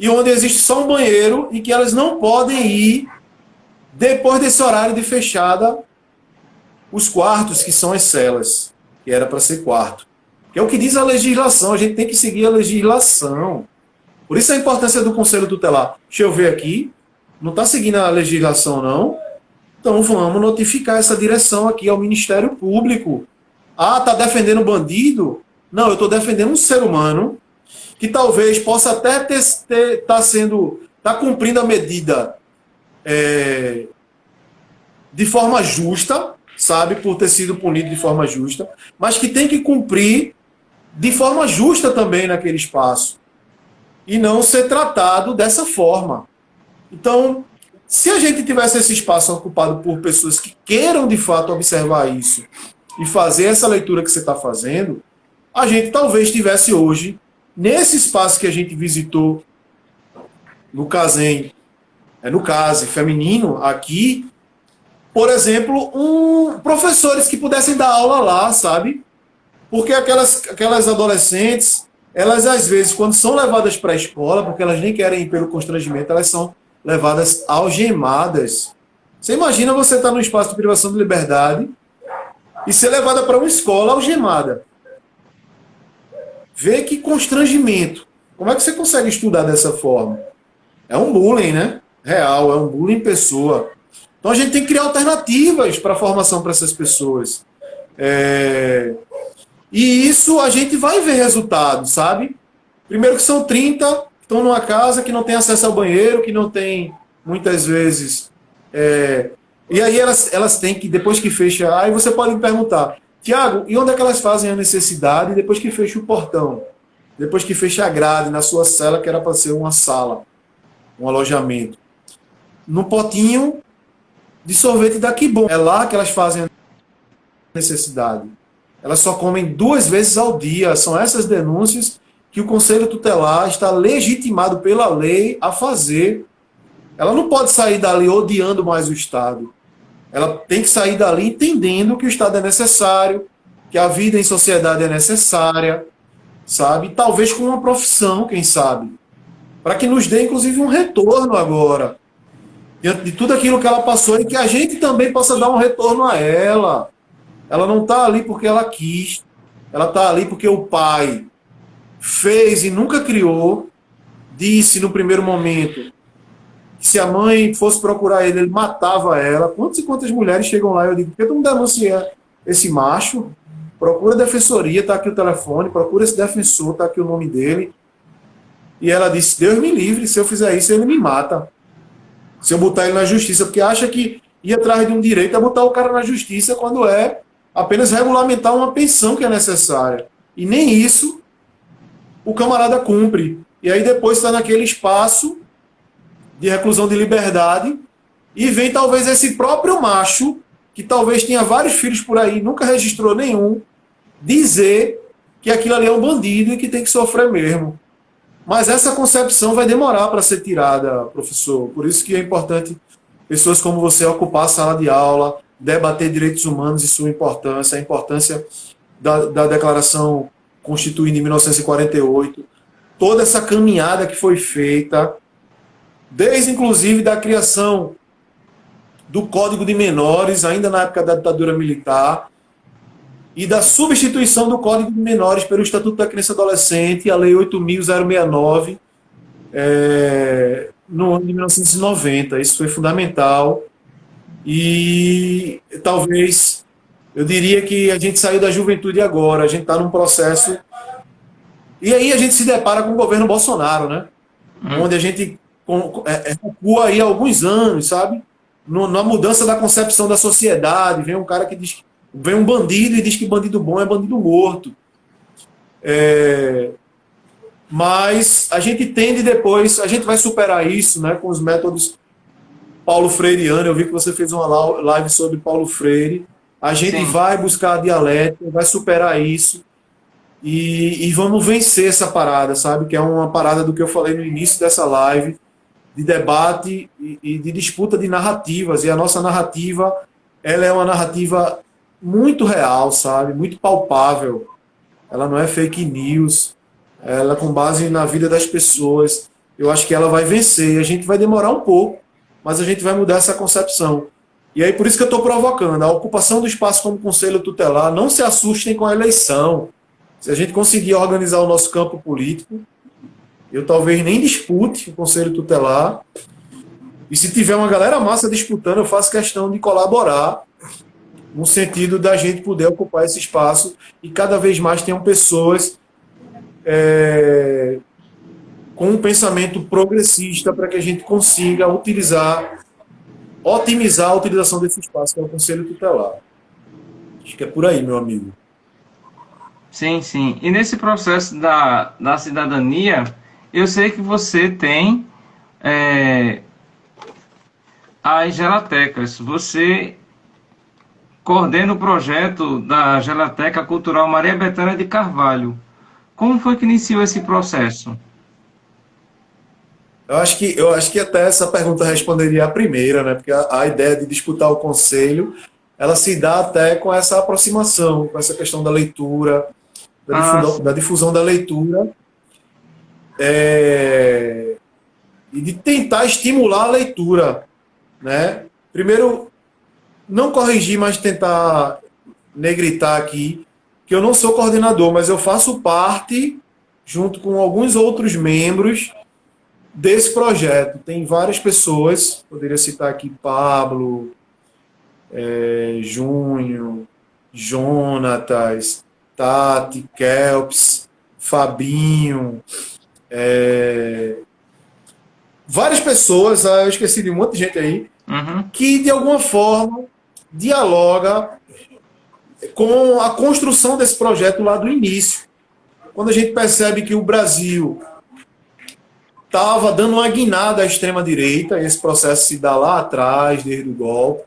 e onde existe só um banheiro e que elas não podem ir depois desse horário de fechada os quartos, que são as celas, que era para ser quarto. Que é o que diz a legislação, a gente tem que seguir a legislação. Por isso a importância do Conselho Tutelar. Deixa eu ver aqui, não está seguindo a legislação, não? Então vamos notificar essa direção aqui ao Ministério Público. Ah, está defendendo bandido? Não, eu estou defendendo um ser humano que talvez possa até tá cumprindo a medida de forma justa, sabe, por ter sido punido de forma justa, mas que tem que cumprir de forma justa também naquele espaço e não ser tratado dessa forma. Então, se a gente tivesse esse espaço ocupado por pessoas que queiram de fato observar isso e fazer essa leitura que você está fazendo, a gente talvez tivesse hoje, nesse espaço que a gente visitou no CASEM, no CASE feminino, aqui, por exemplo, professores que pudessem dar aula lá, sabe? Porque aquelas adolescentes, elas às vezes, quando são levadas para a escola, porque elas nem querem ir pelo constrangimento, elas são levadas algemadas. Você imagina você estar num espaço de privação de liberdade e ser levada para uma escola algemada. Vê que constrangimento. Como é que você consegue estudar dessa forma? É um bullying, né? Real, é um bullying em pessoa. Então a gente tem que criar alternativas para a formação para essas pessoas. E isso a gente vai ver resultados, sabe? Primeiro que são 30 que estão numa casa que não tem acesso ao banheiro, que não tem, muitas vezes... E aí elas têm que, depois que fecha... Aí você pode me perguntar, Tiago, e onde é que elas fazem a necessidade depois que fecha o portão? Depois que fecha a grade na sua cela, que era para ser uma sala, um alojamento? No potinho de sorvete da Que Bom. É lá que elas fazem a necessidade. Elas só comem 2 vezes ao dia. São essas denúncias que o Conselho Tutelar está legitimado pela lei a fazer. Ela não pode sair dali odiando mais o Estado. Ela tem que sair dali entendendo que o Estado é necessário, que a vida em sociedade é necessária, sabe? Talvez com uma profissão, quem sabe, para que nos dê, inclusive, um retorno agora, diante de tudo aquilo que ela passou, e que a gente também possa dar um retorno a ela. Ela não está ali porque ela quis, ela está ali porque o pai fez e nunca criou, disse no primeiro momento que se a mãe fosse procurar ele matava ela. Quantas e quantas mulheres chegam lá e eu digo, por que tu não denuncia esse macho? Procura a defensoria, está aqui o telefone, procura esse defensor, está aqui o nome dele. E ela disse, Deus me livre, se eu fizer isso, ele me mata. Se eu botar ele na justiça, porque acha que ir atrás de um direito é botar o cara na justiça quando é apenas regulamentar uma pensão que é necessária. E nem isso o camarada cumpre. E aí depois está naquele espaço de reclusão de liberdade e vem talvez esse próprio macho, que talvez tenha vários filhos por aí, nunca registrou nenhum, dizer que aquilo ali é um bandido e que tem que sofrer mesmo. Mas essa concepção vai demorar para ser tirada, professor. Por isso que é importante pessoas como você ocupar a sala de aula, debater direitos humanos e sua importância, a importância da Declaração Constituinte de 1948, toda essa caminhada que foi feita, desde inclusive da criação do Código de Menores, ainda na época da ditadura militar, e da substituição do Código de Menores pelo Estatuto da Criança e Adolescente, a Lei 8.069, no ano de 1990. Isso foi fundamental. E talvez, eu diria que a gente saiu da juventude agora, a gente está num processo. E aí a gente se depara com o governo Bolsonaro, né? Onde a gente recua aí há alguns anos, sabe? Na mudança da concepção da sociedade, vem um cara que diz. Vem um bandido e diz que bandido bom é bandido morto. Mas a gente tende depois, a gente vai superar isso, né, com os métodos Paulo Freireano. Eu vi que você fez uma live sobre Paulo Freire. A gente Sim. vai buscar a dialética, vai superar isso e vamos vencer essa parada, sabe? Que é uma parada do que eu falei no início dessa live, de debate e de disputa de narrativas. E a nossa narrativa, ela é uma narrativa muito real, sabe? Muito palpável. Ela não é fake news. Ela é com base na vida das pessoas. Eu acho que ela vai vencer. A gente vai demorar um pouco, mas a gente vai mudar essa concepção. E aí, por isso que eu estou provocando. A ocupação do espaço como conselho tutelar, não se assustem com a eleição. Se a gente conseguir organizar o nosso campo político, eu talvez nem dispute o conselho tutelar. E se tiver uma galera massa disputando, eu faço questão de colaborar no sentido da gente poder ocupar esse espaço e cada vez mais tenham pessoas com um pensamento progressista para que a gente consiga otimizar a utilização desse espaço, que é o Conselho Tutelar. Acho que é por aí, meu amigo. Sim, sim. E nesse processo da cidadania, eu sei que você tem as gelatecas. Você coordena o projeto da Gelateca Cultural Maria Bethânia de Carvalho. Como foi que iniciou esse processo? Eu acho que até essa pergunta responderia a primeira, né? Porque a ideia de disputar o conselho, ela se dá até com essa aproximação, com essa questão da leitura, da difusão da leitura, e de tentar estimular a leitura, né? Primeiro, não corrigir, mas tentar negritar aqui, que eu não sou coordenador, mas eu faço parte, junto com alguns outros membros, desse projeto. Tem várias pessoas, poderia citar aqui Pablo, Júnior, Jonatas, Tati, Kelps, Fabinho, várias pessoas, eu esqueci de um monte de gente aí, que de alguma forma dialoga com a construção desse projeto lá do início. Quando a gente percebe que o Brasil estava dando uma guinada à extrema-direita, esse processo se dá lá atrás, desde o golpe,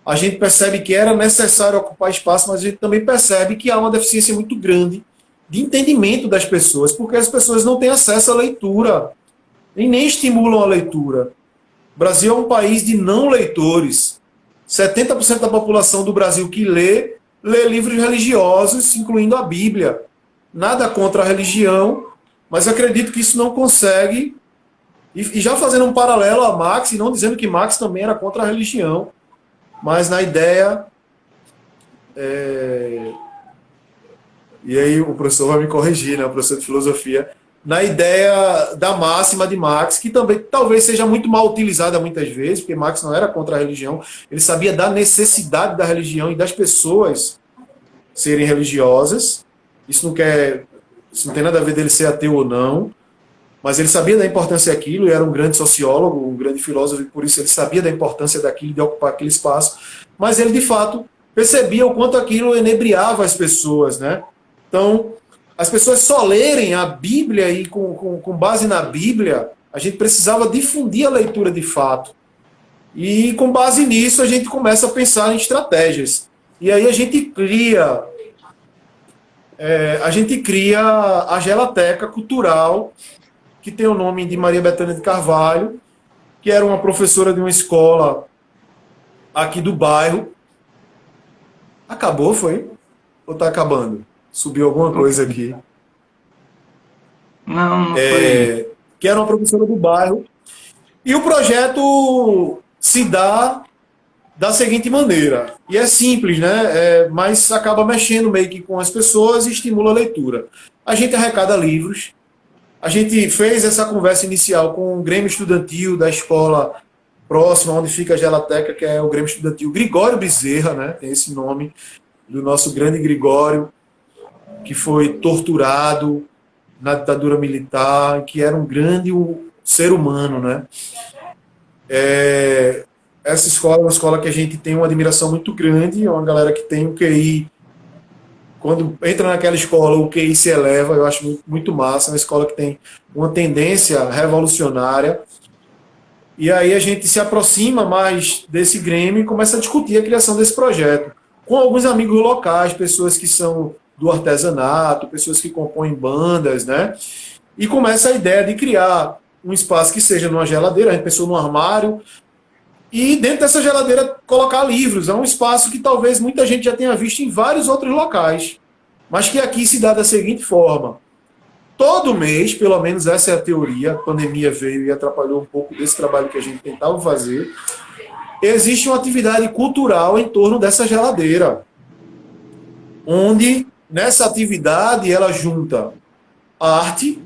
a gente percebe que era necessário ocupar espaço, mas a gente também percebe que há uma deficiência muito grande de entendimento das pessoas, porque as pessoas não têm acesso à leitura, e nem estimulam a leitura. O Brasil é um país de não leitores. 70% da população do Brasil que lê livros religiosos, incluindo a Bíblia. Nada contra a religião, mas acredito que isso não consegue, e já fazendo um paralelo a Marx, e não dizendo que Marx também era contra a religião, mas na ideia, e aí o professor vai me corrigir, né, o professor de filosofia, na ideia da máxima de Marx, que também talvez seja muito mal utilizada muitas vezes, porque Marx não era contra a religião, ele sabia da necessidade da religião e das pessoas serem religiosas. Isso não tem nada a ver dele ser ateu ou não, mas ele sabia da importância daquilo, e era um grande sociólogo, um grande filósofo, e por isso ele sabia da importância daquilo, de ocupar aquele espaço, mas ele, de fato, percebia o quanto aquilo enebriava as pessoas, né? Então, as pessoas só lerem a Bíblia e com base na Bíblia, a gente precisava difundir a leitura de fato. E com base nisso, a gente começa a pensar em estratégias. E aí a gente cria a Gelateca Cultural, que tem o nome de Maria Bethânia de Carvalho, que era uma professora de uma escola aqui do bairro, Acabou, foi? Ou tá acabando? Subiu alguma O quê? coisa aqui. Não, não foi. Que era uma professora do bairro. E o projeto se dá da seguinte maneira, e é simples, né? Mas acaba mexendo meio que com as pessoas e estimula a leitura. A gente arrecada livros, a gente fez essa conversa inicial com o Grêmio Estudantil da escola próxima, onde fica a Gelateca, que é o Grêmio Estudantil Gregório Bezerra, né? Tem esse nome do nosso grande Gregório, que foi torturado na ditadura militar, que era um grande ser humano, né? Essa escola é uma escola que a gente tem uma admiração muito grande, é uma galera que tem um QI, quando entra naquela escola, o QI se eleva, eu acho muito, muito massa, é uma escola que tem uma tendência revolucionária, e aí a gente se aproxima mais desse Grêmio e começa a discutir a criação desse projeto, com alguns amigos locais, pessoas que são do artesanato, pessoas que compõem bandas, né? E começa a ideia de criar um espaço que seja numa geladeira, a gente pensou num armário, e dentro dessa geladeira colocar livros. É um espaço que talvez muita gente já tenha visto em vários outros locais, mas que aqui se dá da seguinte forma. Todo mês, pelo menos essa é a teoria, a pandemia veio e atrapalhou um pouco desse trabalho que a gente tentava fazer, existe uma atividade cultural em torno dessa geladeira, onde nessa atividade ela junta arte,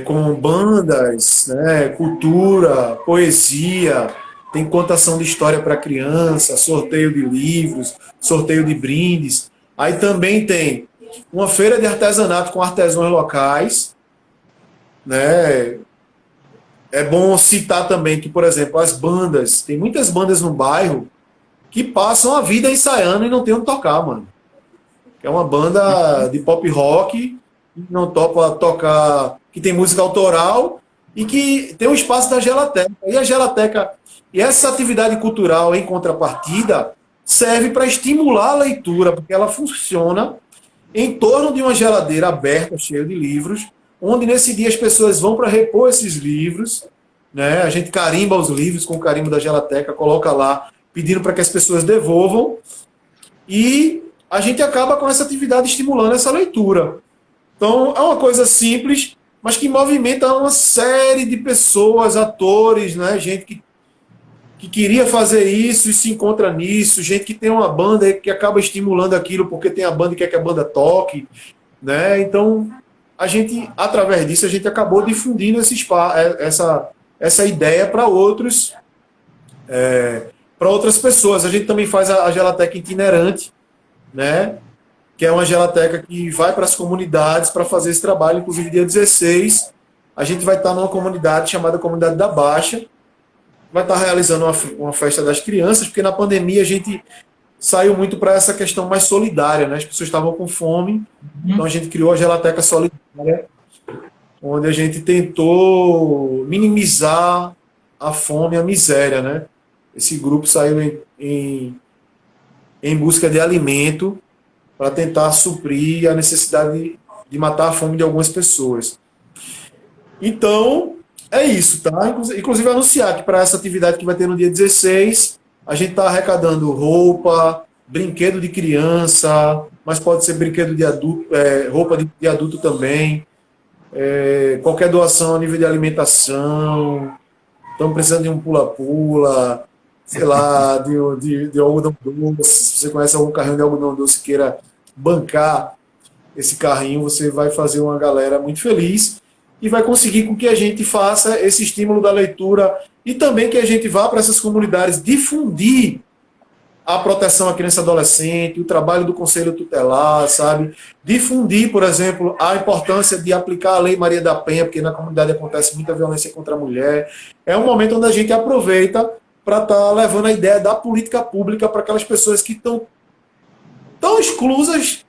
com bandas, né, cultura, poesia, tem contação de história para criança, sorteio de livros, sorteio de brindes. Aí também tem uma feira de artesanato com artesãos locais, né? É bom citar também que, por exemplo, as bandas, tem muitas bandas no bairro que passam a vida ensaiando e não tem onde tocar, mano. É uma banda de pop rock, não topa tocar, que tem música autoral e que tem um espaço da Gelateca. E a Gelateca, e essa atividade cultural em contrapartida, serve para estimular a leitura, porque ela funciona em torno de uma geladeira aberta, cheia de livros, onde nesse dia as pessoas vão para repor esses livros, né? A gente carimba os livros com o carimbo da Gelateca, coloca lá, pedindo para que as pessoas devolvam, e a gente acaba com essa atividade estimulando essa leitura. Então, é uma coisa simples, mas que movimenta uma série de pessoas, atores, né? Gente que queria fazer isso e se encontra nisso, gente que tem uma banda que acaba estimulando aquilo porque tem a banda e quer que a banda toque, né? Então, a gente, através disso, a gente acabou difundindo essa ideia para outras pessoas. A gente também faz a Gelateca itinerante, né? Que é uma gelateca que vai para as comunidades para fazer esse trabalho. Inclusive, dia 16, a gente vai estar numa comunidade chamada Comunidade da Baixa, vai estar realizando uma festa das crianças, porque na pandemia a gente saiu muito para essa questão mais solidária, né? As pessoas estavam com fome, então a gente criou a Gelateca Solidária, onde a gente tentou minimizar a fome e a miséria, né? Esse grupo saiu em busca de alimento para tentar suprir a necessidade de matar a fome de algumas pessoas. Então, é isso, tá? Inclusive anunciar que para essa atividade que vai ter no dia 16, a gente está arrecadando roupa, brinquedo de criança, mas pode ser brinquedo de adulto, roupa de adulto também, qualquer doação a nível de alimentação, estamos precisando de um pula-pula, sei lá, de algodão doce. Se você conhece algum carrinho de algodão doce queira bancar esse carrinho, você vai fazer uma galera muito feliz e vai conseguir com que a gente faça esse estímulo da leitura e também que a gente vá para essas comunidades difundir a proteção à criança e adolescente, o trabalho do Conselho Tutelar, sabe? Difundir, por exemplo, a importância de aplicar a Lei Maria da Penha, porque na comunidade acontece muita violência contra a mulher. É um momento onde a gente aproveita para estar levando a ideia da política pública para aquelas pessoas que estão tão exclusas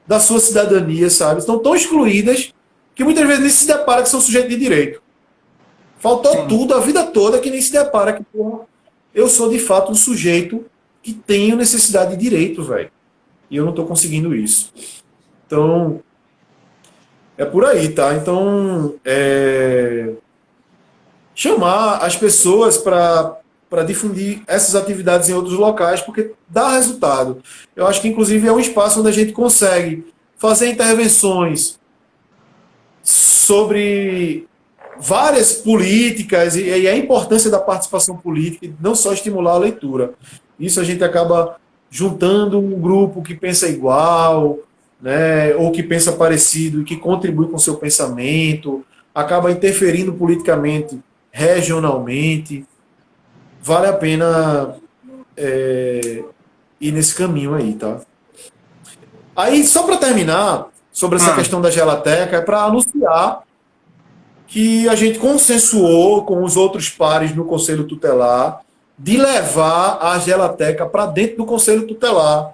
da sua cidadania, sabe? Estão tão excluídas que muitas vezes nem se depara que são sujeitos de direito. Faltou Sim. tudo a vida toda que nem se depara que, porra, eu sou de fato um sujeito que tenho necessidade de direito, velho. E eu não estou conseguindo isso. Então, é por aí, tá? Então, chamar as pessoas para para difundir essas atividades em outros locais, porque dá resultado. Eu acho que, inclusive, é um espaço onde a gente consegue fazer intervenções sobre várias políticas e a importância da participação política, e não só estimular a leitura. Isso a gente acaba juntando um grupo que pensa igual, né, ou que pensa parecido e que contribui com o seu pensamento, acaba interferindo politicamente, regionalmente. Vale a pena ir nesse caminho aí, tá? Aí, só para terminar, sobre essa questão da Gelateca, é para anunciar que a gente consensuou com os outros pares no Conselho Tutelar de levar a Gelateca para dentro do Conselho Tutelar.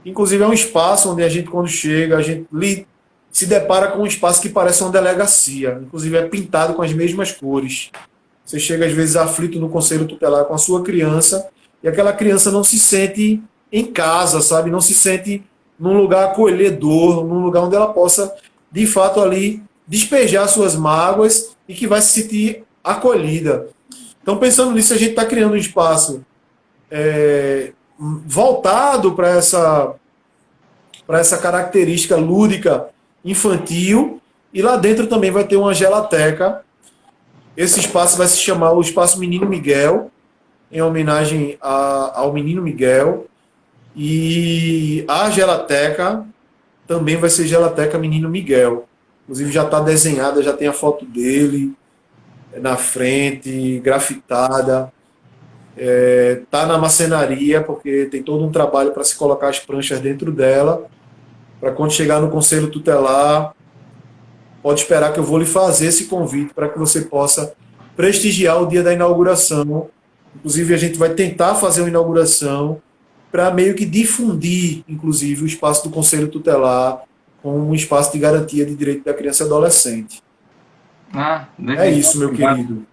Inclusive, é um espaço onde a gente, quando chega, a gente se depara com um espaço que parece uma delegacia. Inclusive, é pintado com as mesmas cores. Você chega, às vezes, aflito no Conselho Tutelar com a sua criança e aquela criança não se sente em casa, sabe? Não se sente num lugar acolhedor, num lugar onde ela possa, de fato, ali despejar suas mágoas e que vai se sentir acolhida. Então, pensando nisso, a gente está criando um espaço voltado para essa característica lúdica infantil, e lá dentro também vai ter uma gelateca. Esse espaço vai se chamar o Espaço Menino Miguel, em homenagem ao Menino Miguel, e a gelateca também vai ser Gelateca Menino Miguel. Inclusive já está desenhada, já tem a foto dele na frente, grafitada. Está na macenaria, porque tem todo um trabalho para se colocar as pranchas dentro dela, para quando chegar no Conselho Tutelar, pode esperar que eu vou lhe fazer esse convite para que você possa prestigiar o dia da inauguração. Inclusive, a gente vai tentar fazer uma inauguração para meio que difundir, inclusive, o espaço do Conselho Tutelar como um espaço de garantia de direito da criança e adolescente. É isso, meu querido.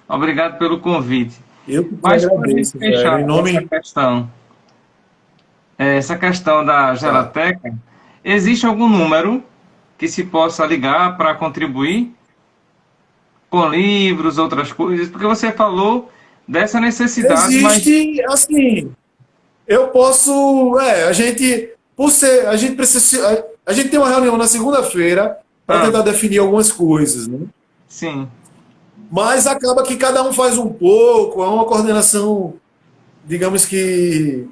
Obrigado pelo convite. Eu que agradeço, fechar essa questão da Gelateca, existe algum número que se possa ligar para contribuir com livros, outras coisas? Porque você falou dessa necessidade. Existe, assim, eu posso, a gente precisa, a gente tem uma reunião na segunda-feira para tentar definir algumas coisas, né? Sim. Mas acaba que cada um faz um pouco, é uma coordenação, digamos que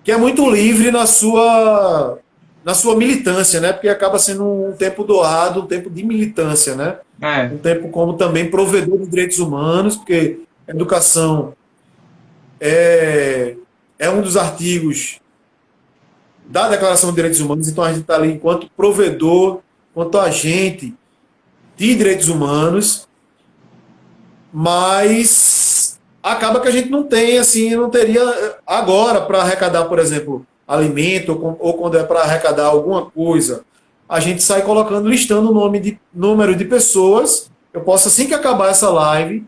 é muito livre na sua militância, né? Porque acaba sendo um tempo doado, um tempo de militância, né? Um tempo como também provedor de direitos humanos, porque a educação é um dos artigos da Declaração de Direitos Humanos, então a gente está ali enquanto provedor, enquanto agente de direitos humanos, mas acaba que a gente não tem, assim, não teria agora para arrecadar, por exemplo, alimento, ou quando é para arrecadar alguma coisa, a gente sai colocando, listando o número de pessoas. Eu posso, assim que acabar essa live,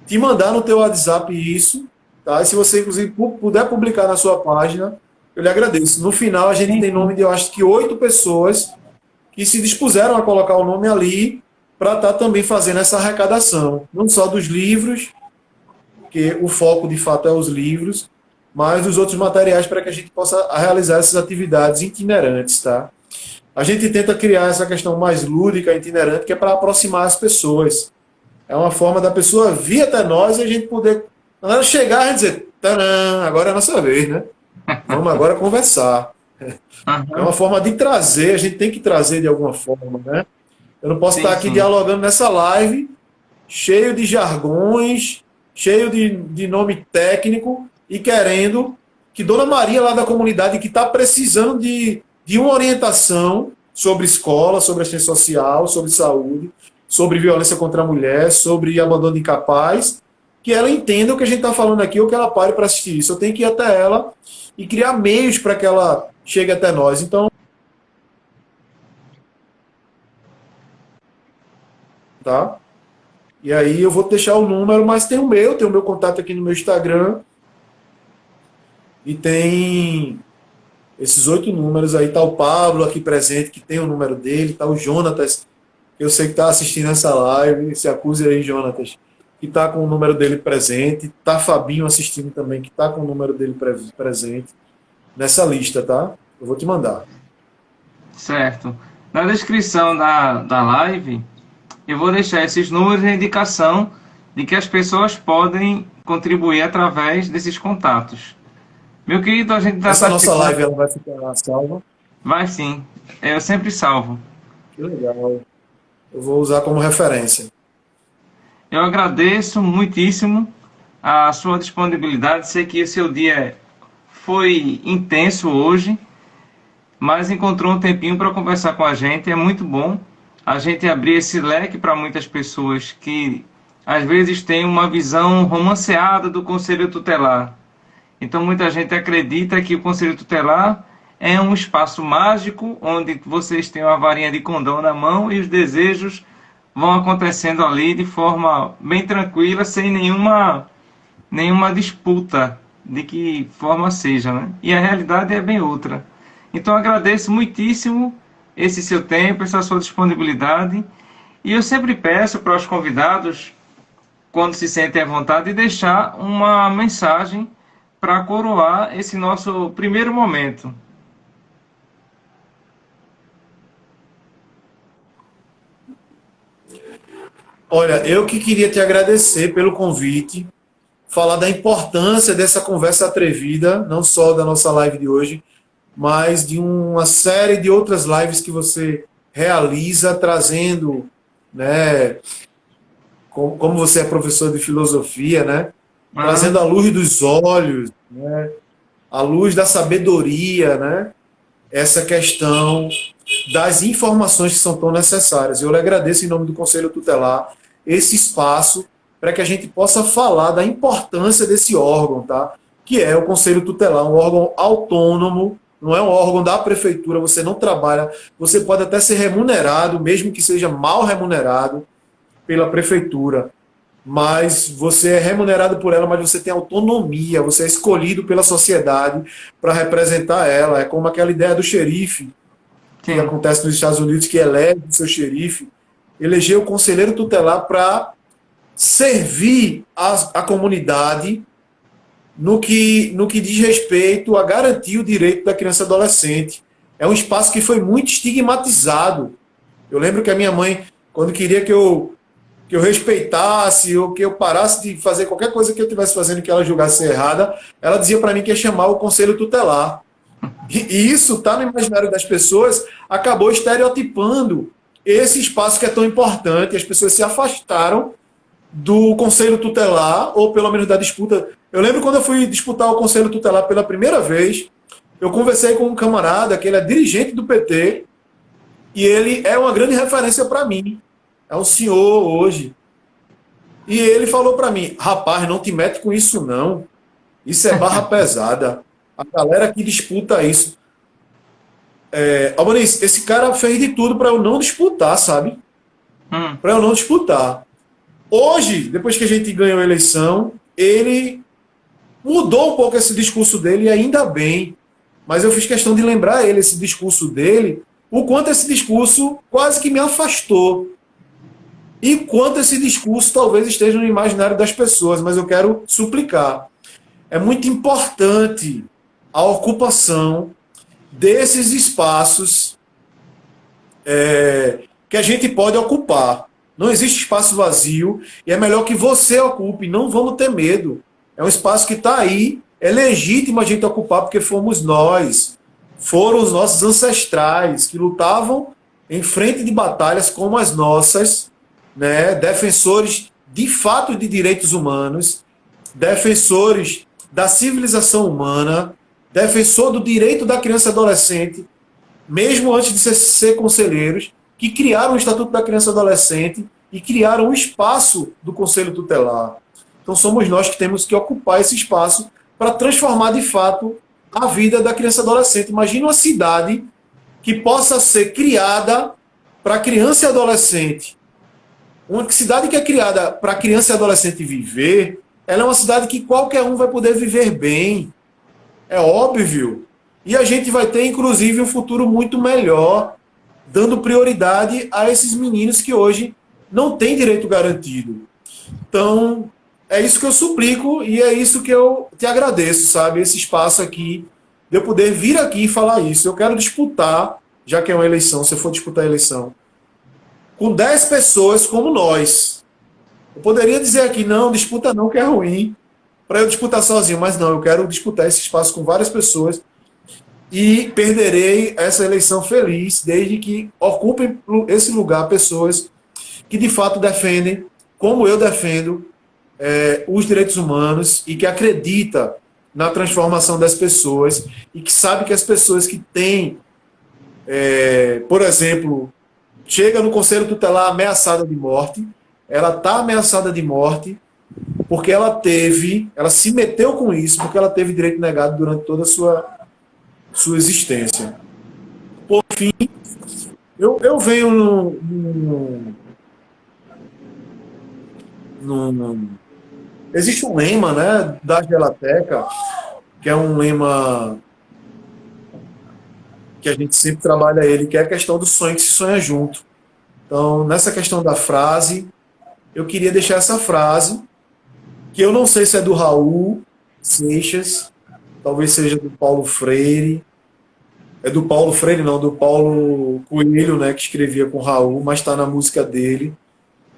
te mandar no teu WhatsApp isso, tá? E se você, inclusive, puder publicar na sua página, eu lhe agradeço. No final, a gente tem nome de, eu acho que 8 pessoas que se dispuseram a colocar o nome ali para estar também fazendo essa arrecadação, não só dos livros, que o foco, de fato, é os livros, mas dos outros materiais para que a gente possa realizar essas atividades itinerantes, tá? A gente tenta criar essa questão mais lúdica, itinerante, que é para aproximar as pessoas. É uma forma da pessoa vir até nós e a gente poder chegar e dizer, tadã, agora é a nossa vez, né? Vamos agora conversar. É uma forma de trazer, a gente tem que trazer de alguma forma, né? Eu não posso estar aqui dialogando nessa live, cheio de jargões, cheio de nome técnico, e querendo que Dona Maria, lá da comunidade, que está precisando de uma orientação sobre escola, sobre assistência social, sobre saúde, sobre violência contra a mulher, sobre abandono incapaz, que ela entenda o que a gente está falando aqui, ou que ela pare para assistir isso. Eu tenho que ir até ela e criar meios para que ela chegue até nós. Então, tá? E aí eu vou deixar o número, mas tem o meu contato aqui no meu Instagram, e tem esses 8 números aí. Tá o Pablo aqui presente, que tem o número dele, tá o Jonatas, que eu sei que tá assistindo essa live, se acuse aí, Jonatas. que está com o número dele presente, tá Fabinho assistindo também, que está com o número dele presente nessa lista, tá? Eu vou te mandar. Certo. Na descrição da live, eu vou deixar esses números e indicação de que as pessoas podem contribuir através desses contatos. Meu querido, a gente está Essa nossa live ela vai ficar salva? Vai sim. Eu sempre salvo. Que legal. Eu vou usar como referência. Eu agradeço muitíssimo a sua disponibilidade. Sei que o seu dia foi intenso hoje, mas encontrou um tempinho para conversar com a gente. É muito bom a gente abrir esse leque para muitas pessoas que às vezes têm uma visão romanceada do Conselho Tutelar. Então muita gente acredita que o Conselho Tutelar é um espaço mágico onde vocês têm uma varinha de condão na mão e os desejos vão acontecendo ali de forma bem tranquila, sem nenhuma disputa de que forma seja, né? E a realidade é bem outra. Então agradeço muitíssimo esse seu tempo, essa sua disponibilidade, e eu sempre peço para os convidados, quando se sentem à vontade, deixar uma mensagem para coroar esse nosso primeiro momento. Olha, eu que queria te agradecer pelo convite, falar da importância dessa conversa atrevida, não só da nossa live de hoje, mas de uma série de outras lives que você realiza, trazendo, né, como você é professor de filosofia, né, trazendo a luz dos olhos, né, a luz da sabedoria, né, essa questão das informações que são tão necessárias. Eu lhe agradeço em nome do Conselho Tutelar esse espaço para que a gente possa falar da importância desse órgão, tá? Que é o Conselho Tutelar, um órgão autônomo, não é um órgão da prefeitura, você não trabalha, você pode até ser remunerado, mesmo que seja mal remunerado pela prefeitura, mas você é remunerado por ela, mas você tem autonomia, você é escolhido pela sociedade para representar ela. É como aquela ideia do xerife, que acontece nos Estados Unidos, que elege o seu xerife, eleger o conselheiro tutelar para servir a comunidade no que diz respeito a garantir o direito da criança e adolescente. É um espaço que foi muito estigmatizado. Eu lembro que a minha mãe, quando queria que eu respeitasse ou que eu parasse de fazer qualquer coisa que eu estivesse fazendo que ela julgasse errada, ela dizia para mim que ia chamar o conselho tutelar. E isso está no imaginário das pessoas, acabou estereotipando esse espaço que é tão importante. As pessoas se afastaram do conselho tutelar, ou pelo menos da disputa. Eu lembro quando eu fui disputar o conselho tutelar pela primeira vez, eu conversei com um camarada que ele é dirigente do PT e ele é uma grande referência para mim. É um senhor hoje. E ele falou para mim: rapaz, não te mete com isso não. Isso é barra pesada. A galera que disputa isso. Albanese, esse cara fez de tudo para eu não disputar, sabe? Para eu não disputar. Hoje, depois que a gente ganhou a eleição, ele mudou um pouco esse discurso dele, e ainda bem. Mas eu fiz questão de lembrar ele, esse discurso dele, o quanto esse discurso quase que me afastou. E quanto esse discurso talvez esteja no imaginário das pessoas, mas eu quero suplicar. É muito importante a ocupação desses espaços que a gente pode ocupar. Não existe espaço vazio e é melhor que você ocupe, não vamos ter medo. É um espaço que está aí, é legítimo a gente ocupar porque fomos nós, foram os nossos ancestrais que lutavam em frente de batalhas como as nossas, né, defensores de fato de direitos humanos, defensores da civilização humana, defensor do direito da criança e adolescente, mesmo antes de ser conselheiros, que criaram o Estatuto da Criança e Adolescente e criaram o espaço do Conselho Tutelar. Então somos nós que temos que ocupar esse espaço para transformar de fato a vida da criança e adolescente. Imagina uma cidade que possa ser criada para criança e adolescente. Uma cidade que é criada para criança e adolescente viver, ela é uma cidade que qualquer um vai poder viver bem. É óbvio. E a gente vai ter, inclusive, um futuro muito melhor, dando prioridade a esses meninos que hoje não têm direito garantido. Então, é isso que eu suplico e é isso que eu te agradeço, sabe? Esse espaço aqui, de eu poder vir aqui e falar isso. Eu quero disputar, já que é uma eleição, se eu for disputar a eleição, com 10 pessoas como nós. Eu poderia dizer aqui, não, disputa não, que é ruim, para eu disputar sozinho, mas não, eu quero disputar esse espaço com várias pessoas e perderei essa eleição feliz, desde que ocupem esse lugar pessoas que de fato defendem, como eu defendo, os direitos humanos e que acredita na transformação das pessoas e que sabe que as pessoas que têm, por exemplo, chega no Conselho Tutelar ameaçada de morte, ela está ameaçada de morte porque ela se meteu com isso, porque ela teve direito negado durante toda a sua existência. Por fim, eu venho existe um lema, né, da Gelateca, que é um lema que a gente sempre trabalha ele, que é a questão do sonho que se sonha junto. Então, nessa questão da frase, eu queria deixar essa frase, que eu não sei se é do Raul Seixas, talvez seja do Paulo Freire, é do Paulo Freire, não, do Paulo Coelho, né, que escrevia com o Raul, mas está na música dele.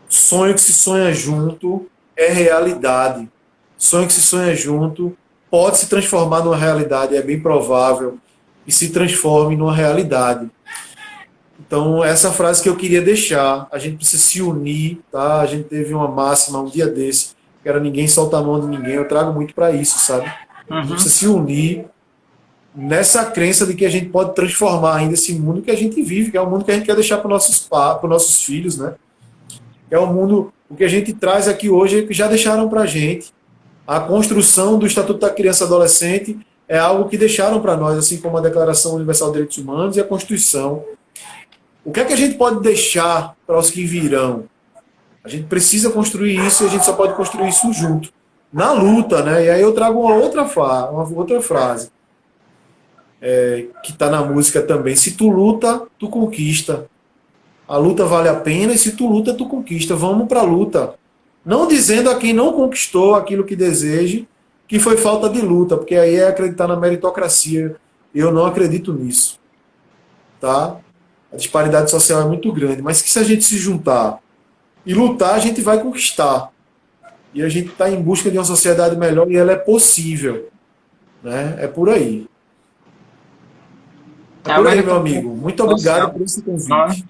Sonho que se sonha junto é realidade. Sonho que se sonha junto pode se transformar numa realidade, é bem provável que se transforme numa realidade. Então, essa frase que eu queria deixar, a gente precisa se unir, tá? A gente teve uma máxima um dia desse, que era ninguém soltar a mão de ninguém, eu trago muito para isso, sabe? A gente precisa se unir nessa crença de que a gente pode transformar ainda esse mundo que a gente vive, que é o mundo que a gente quer deixar para os nossos filhos, né? É o mundo, o que a gente traz aqui hoje é que já deixaram para a gente. A construção do Estatuto da Criança e Adolescente é algo que deixaram para nós, assim como a Declaração Universal de Direitos Humanos e a Constituição. O que é que a gente pode deixar para os que virão? A gente precisa construir isso e a gente só pode construir isso junto. Na luta, né? E aí eu trago uma outra frase, que está na música também. Se tu luta, tu conquista. A luta vale a pena e se tu luta, tu conquista. Vamos para a luta. Não dizendo a quem não conquistou aquilo que deseje que foi falta de luta, porque aí é acreditar na meritocracia. Eu não acredito nisso. Tá? A disparidade social é muito grande, mas que se a gente se juntar e lutar, a gente vai conquistar. E a gente está em busca de uma sociedade melhor e ela é possível. Né? É por aí. É por aí, meu amigo. Muito obrigado por esse convite.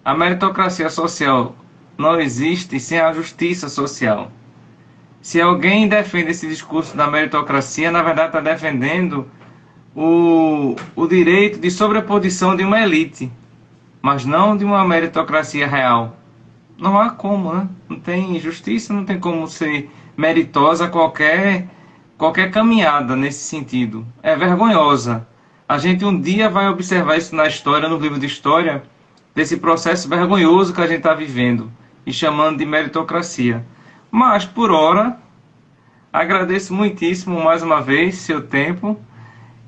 A meritocracia social não existe sem a justiça social. Se alguém defende esse discurso da meritocracia, na verdade está defendendo o direito de sobreposição de uma elite, mas não de uma meritocracia real. Não há como, né? Não tem justiça, não tem como ser meritosa qualquer caminhada nesse sentido. É vergonhosa. A gente um dia vai observar isso na história, no livro de história, desse processo vergonhoso que a gente está vivendo e chamando de meritocracia. Mas, por hora, agradeço muitíssimo mais uma vez seu tempo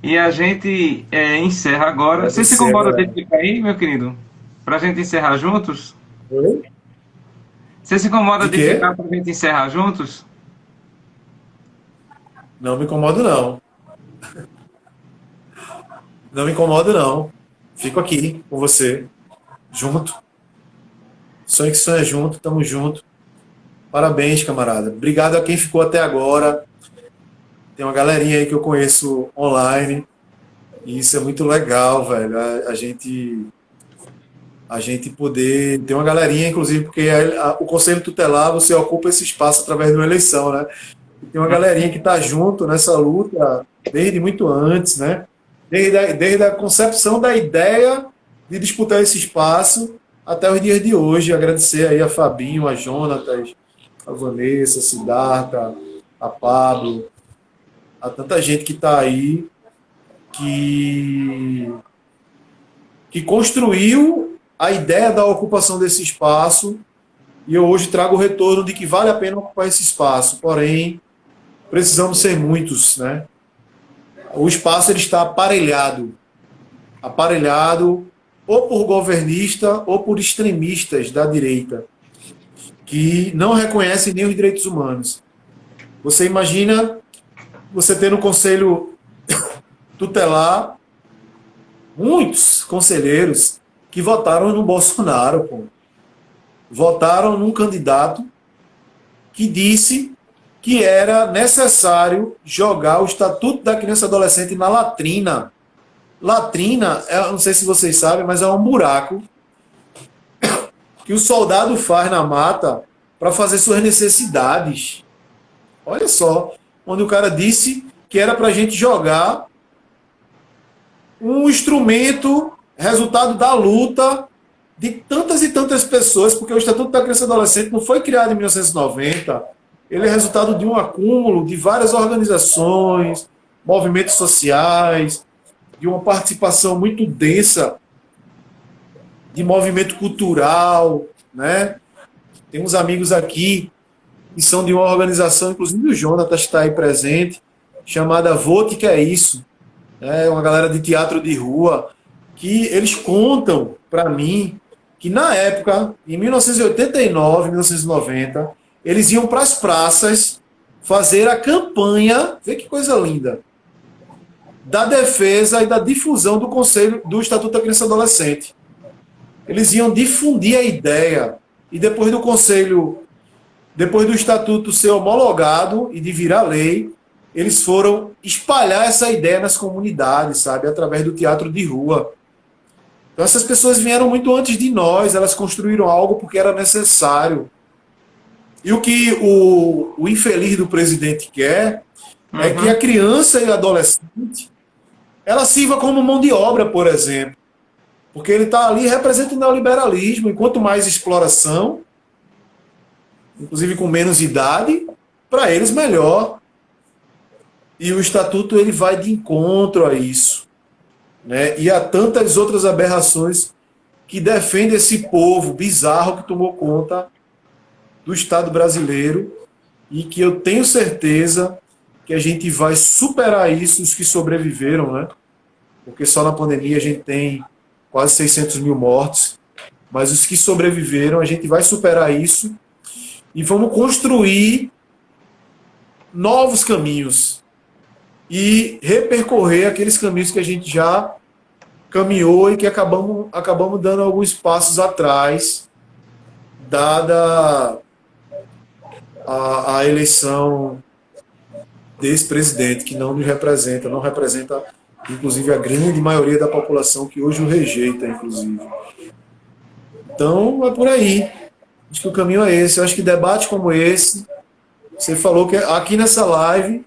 e a gente encerra agora. Você se incomoda de ficar aí, meu querido? Para a gente encerrar juntos? Oi? Você se incomoda de ficar para a gente encerrar juntos? Não me incomodo, não. Não me incomodo, não. Fico aqui com você, junto. Sonho que sonha junto, tamo junto. Parabéns, camarada. Obrigado a quem ficou até agora. Tem uma galerinha aí que eu conheço online. E isso é muito legal, velho. A gente poder... Tem uma galerinha, inclusive, porque o Conselho Tutelar, você ocupa esse espaço através de uma eleição, né? Tem uma galerinha que está junto nessa luta desde muito antes, né? Desde a concepção da ideia de disputar esse espaço até os dias de hoje. Agradecer aí a Fabinho, a Jonatas, a Vanessa, a Siddhartha, a Pablo, a tanta gente que está aí, que construiu a ideia da ocupação desse espaço, e eu hoje trago o retorno de que vale a pena ocupar esse espaço, porém, precisamos ser muitos, né? O espaço ele está aparelhado ou por governista ou por extremistas da direita, que não reconhecem nem os direitos humanos. Você imagina você ter no conselho tutelar muitos conselheiros que votaram no Bolsonaro, pô. Votaram num candidato que disse que era necessário jogar o Estatuto da Criança e Adolescente na latrina. Latrina, eu não sei se vocês sabem, mas é um buraco que o soldado faz na mata para fazer suas necessidades. Olha só, onde o cara disse que era para a gente jogar um instrumento, resultado da luta de tantas e tantas pessoas, porque o Estatuto da Criança e Adolescente não foi criado em 1990, ele é resultado de um acúmulo de várias organizações, movimentos sociais, de uma participação muito densa de movimento cultural, né? Tem uns amigos aqui que são de uma organização, inclusive o Jonatas está aí presente, chamada Vote Que É Isso, né? Uma galera de teatro de rua, que eles contam para mim que na época, em 1989, 1990, eles iam para as praças fazer a campanha, vê que coisa linda, da defesa e da difusão do Conselho do Estatuto da Criança e Adolescente. Eles iam difundir a ideia e depois do Conselho, depois do Estatuto ser homologado e de virar lei, eles foram espalhar essa ideia nas comunidades, sabe, através do teatro de rua. Então essas pessoas vieram muito antes de nós, elas construíram algo porque era necessário. E o que o infeliz do presidente quer é que a criança e a adolescente ela sirva como mão de obra, por exemplo. Porque ele está ali representando o neoliberalismo, e quanto mais exploração, inclusive com menos idade, para eles melhor. E o Estatuto ele vai de encontro a isso, né? E há tantas outras aberrações que defendem esse povo bizarro que tomou conta do Estado brasileiro e que eu tenho certeza que a gente vai superar isso, os que sobreviveram, né? Porque só na pandemia a gente tem quase 600 mil mortos, mas os que sobreviveram, a gente vai superar isso e vamos construir novos caminhos e repercorrer aqueles caminhos que a gente já caminhou e que acabamos dando alguns passos atrás, dada a eleição desse presidente, que não nos representa, não representa, inclusive, a grande maioria da população que hoje o rejeita, inclusive. Então, é por aí. Acho que o caminho é esse. Eu acho que debate como esse, você falou que aqui nessa live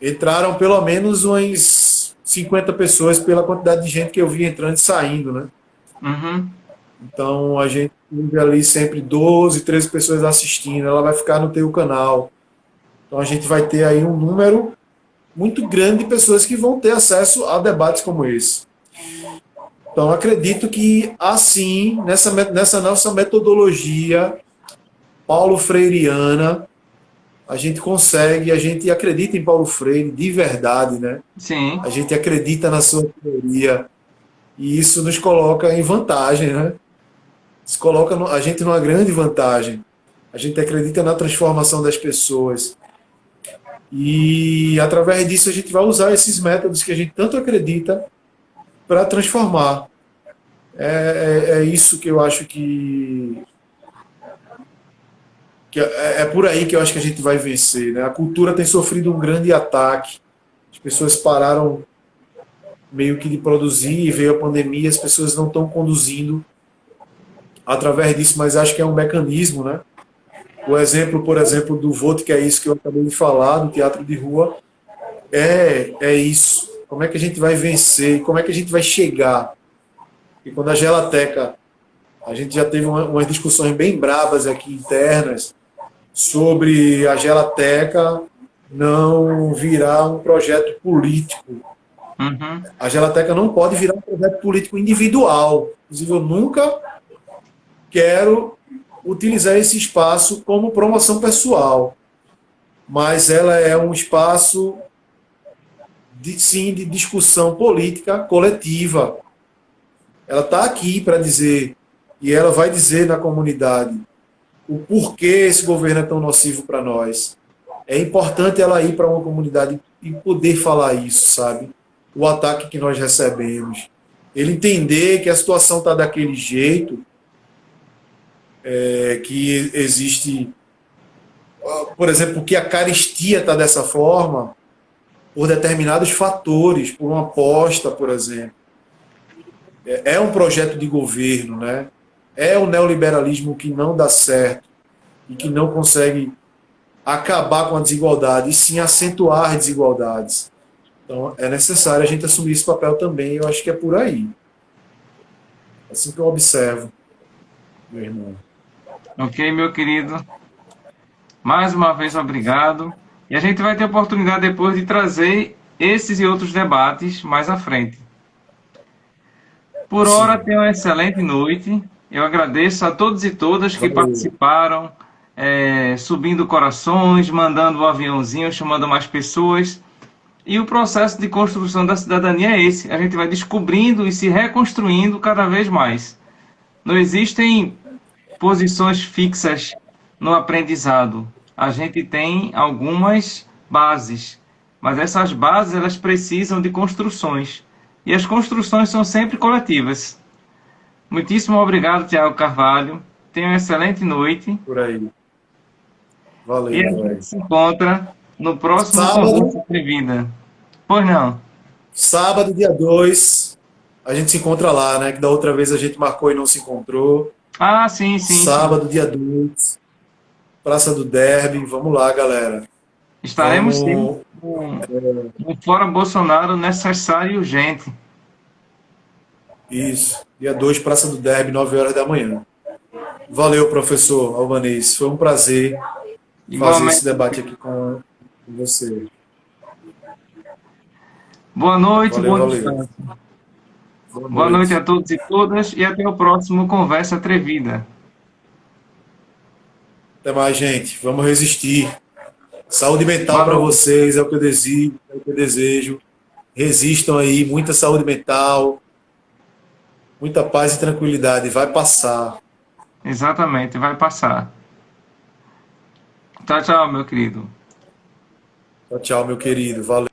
entraram pelo menos umas 50 pessoas pela quantidade de gente que eu vi entrando e saindo, né? Uhum. Então, a gente vê ali sempre 12, 13 pessoas assistindo. Ela vai ficar no teu canal. Então, a gente vai ter aí um número muito grande de pessoas que vão ter acesso a debates como esse. Então, acredito que, assim, nessa nossa metodologia paulo freireana, a gente consegue, a gente acredita em Paulo Freire de verdade, né? Sim. A gente acredita na sua teoria e isso nos coloca em vantagem, né? Isso coloca a gente numa grande vantagem. A gente acredita na transformação das pessoas. E através disso a gente vai usar esses métodos que a gente tanto acredita para transformar. É isso que eu acho que é por aí que eu acho que a gente vai vencer, né? A cultura tem sofrido um grande ataque. As pessoas pararam meio que de produzir, veio a pandemia, as pessoas não estão conduzindo através disso, mas acho que é um mecanismo, né? O exemplo, por exemplo, do Voto, que é isso que eu acabei de falar, do teatro de rua, é isso. Como é que a gente vai vencer? Como é que a gente vai chegar? E quando a Gelateca, a gente já teve umas discussões bem bravas aqui internas sobre a Gelateca não virar um projeto político. Uhum. A Gelateca não pode virar um projeto político individual. Inclusive, eu nunca quero utilizar esse espaço como promoção pessoal, mas ela é um espaço de discussão política coletiva. Ela está aqui para dizer, e ela vai dizer na comunidade, o porquê esse governo é tão nocivo para nós. É importante ela ir para uma comunidade e poder falar isso, sabe? O ataque que nós recebemos. Ele entender que a situação está daquele jeito, que existe, por exemplo, que a carestia está dessa forma, por determinados fatores, por uma aposta, por exemplo. É um projeto de governo, né? É o neoliberalismo que não dá certo e que não consegue acabar com a desigualdade, e sim acentuar as desigualdades. Então, é necessário a gente assumir esse papel também, eu acho que é por aí. Assim que eu observo, meu irmão. Ok, meu querido. Mais uma vez, obrigado. E a gente vai ter oportunidade depois de trazer esses e outros debates mais à frente. Por hora, Sim, tenha uma excelente noite. Eu agradeço a todos e todas que valeu. participaram, subindo corações, mandando um aviãozinho, chamando mais pessoas. E o processo de construção da cidadania é esse. A gente vai descobrindo e se reconstruindo cada vez mais. Não existem posições fixas no aprendizado. A gente tem algumas bases, mas essas bases elas precisam de construções. E as construções são sempre coletivas. Muitíssimo obrigado, Tiago Carvalho. Tenha uma excelente noite. Por aí. E a Valeu, gente velho. se encontra no próximo Sábado, Conversa Atrevida. Pois não? sábado, dia 2, a gente se encontra lá, né? Que da outra vez a gente marcou e não se encontrou. Ah, sim, sim, sim. Sábado, dia 2, Praça do Derby. Vamos lá, galera. Estaremos sim Vamos. no Fora Bolsonaro necessário e urgente. Isso. Dia 2, Praça do Derby, 9 horas da manhã. Valeu, professor Albanês. Foi um prazer fazer esse Igualmente. debate aqui com você. Boa noite, Valeu, bom valeu. descanso. Boa Boa noite a noite. todos e todas e até o próximo Conversa Atrevida. Até mais, gente. Vamos resistir. Saúde mental Boa para noite. vocês, é o que eu desejo, é o que eu desejo. Resistam aí, muita saúde mental, muita paz e tranquilidade. Vai passar. Exatamente, vai passar. Tchau, tchau, meu querido. Tchau, tchau, meu querido. Valeu.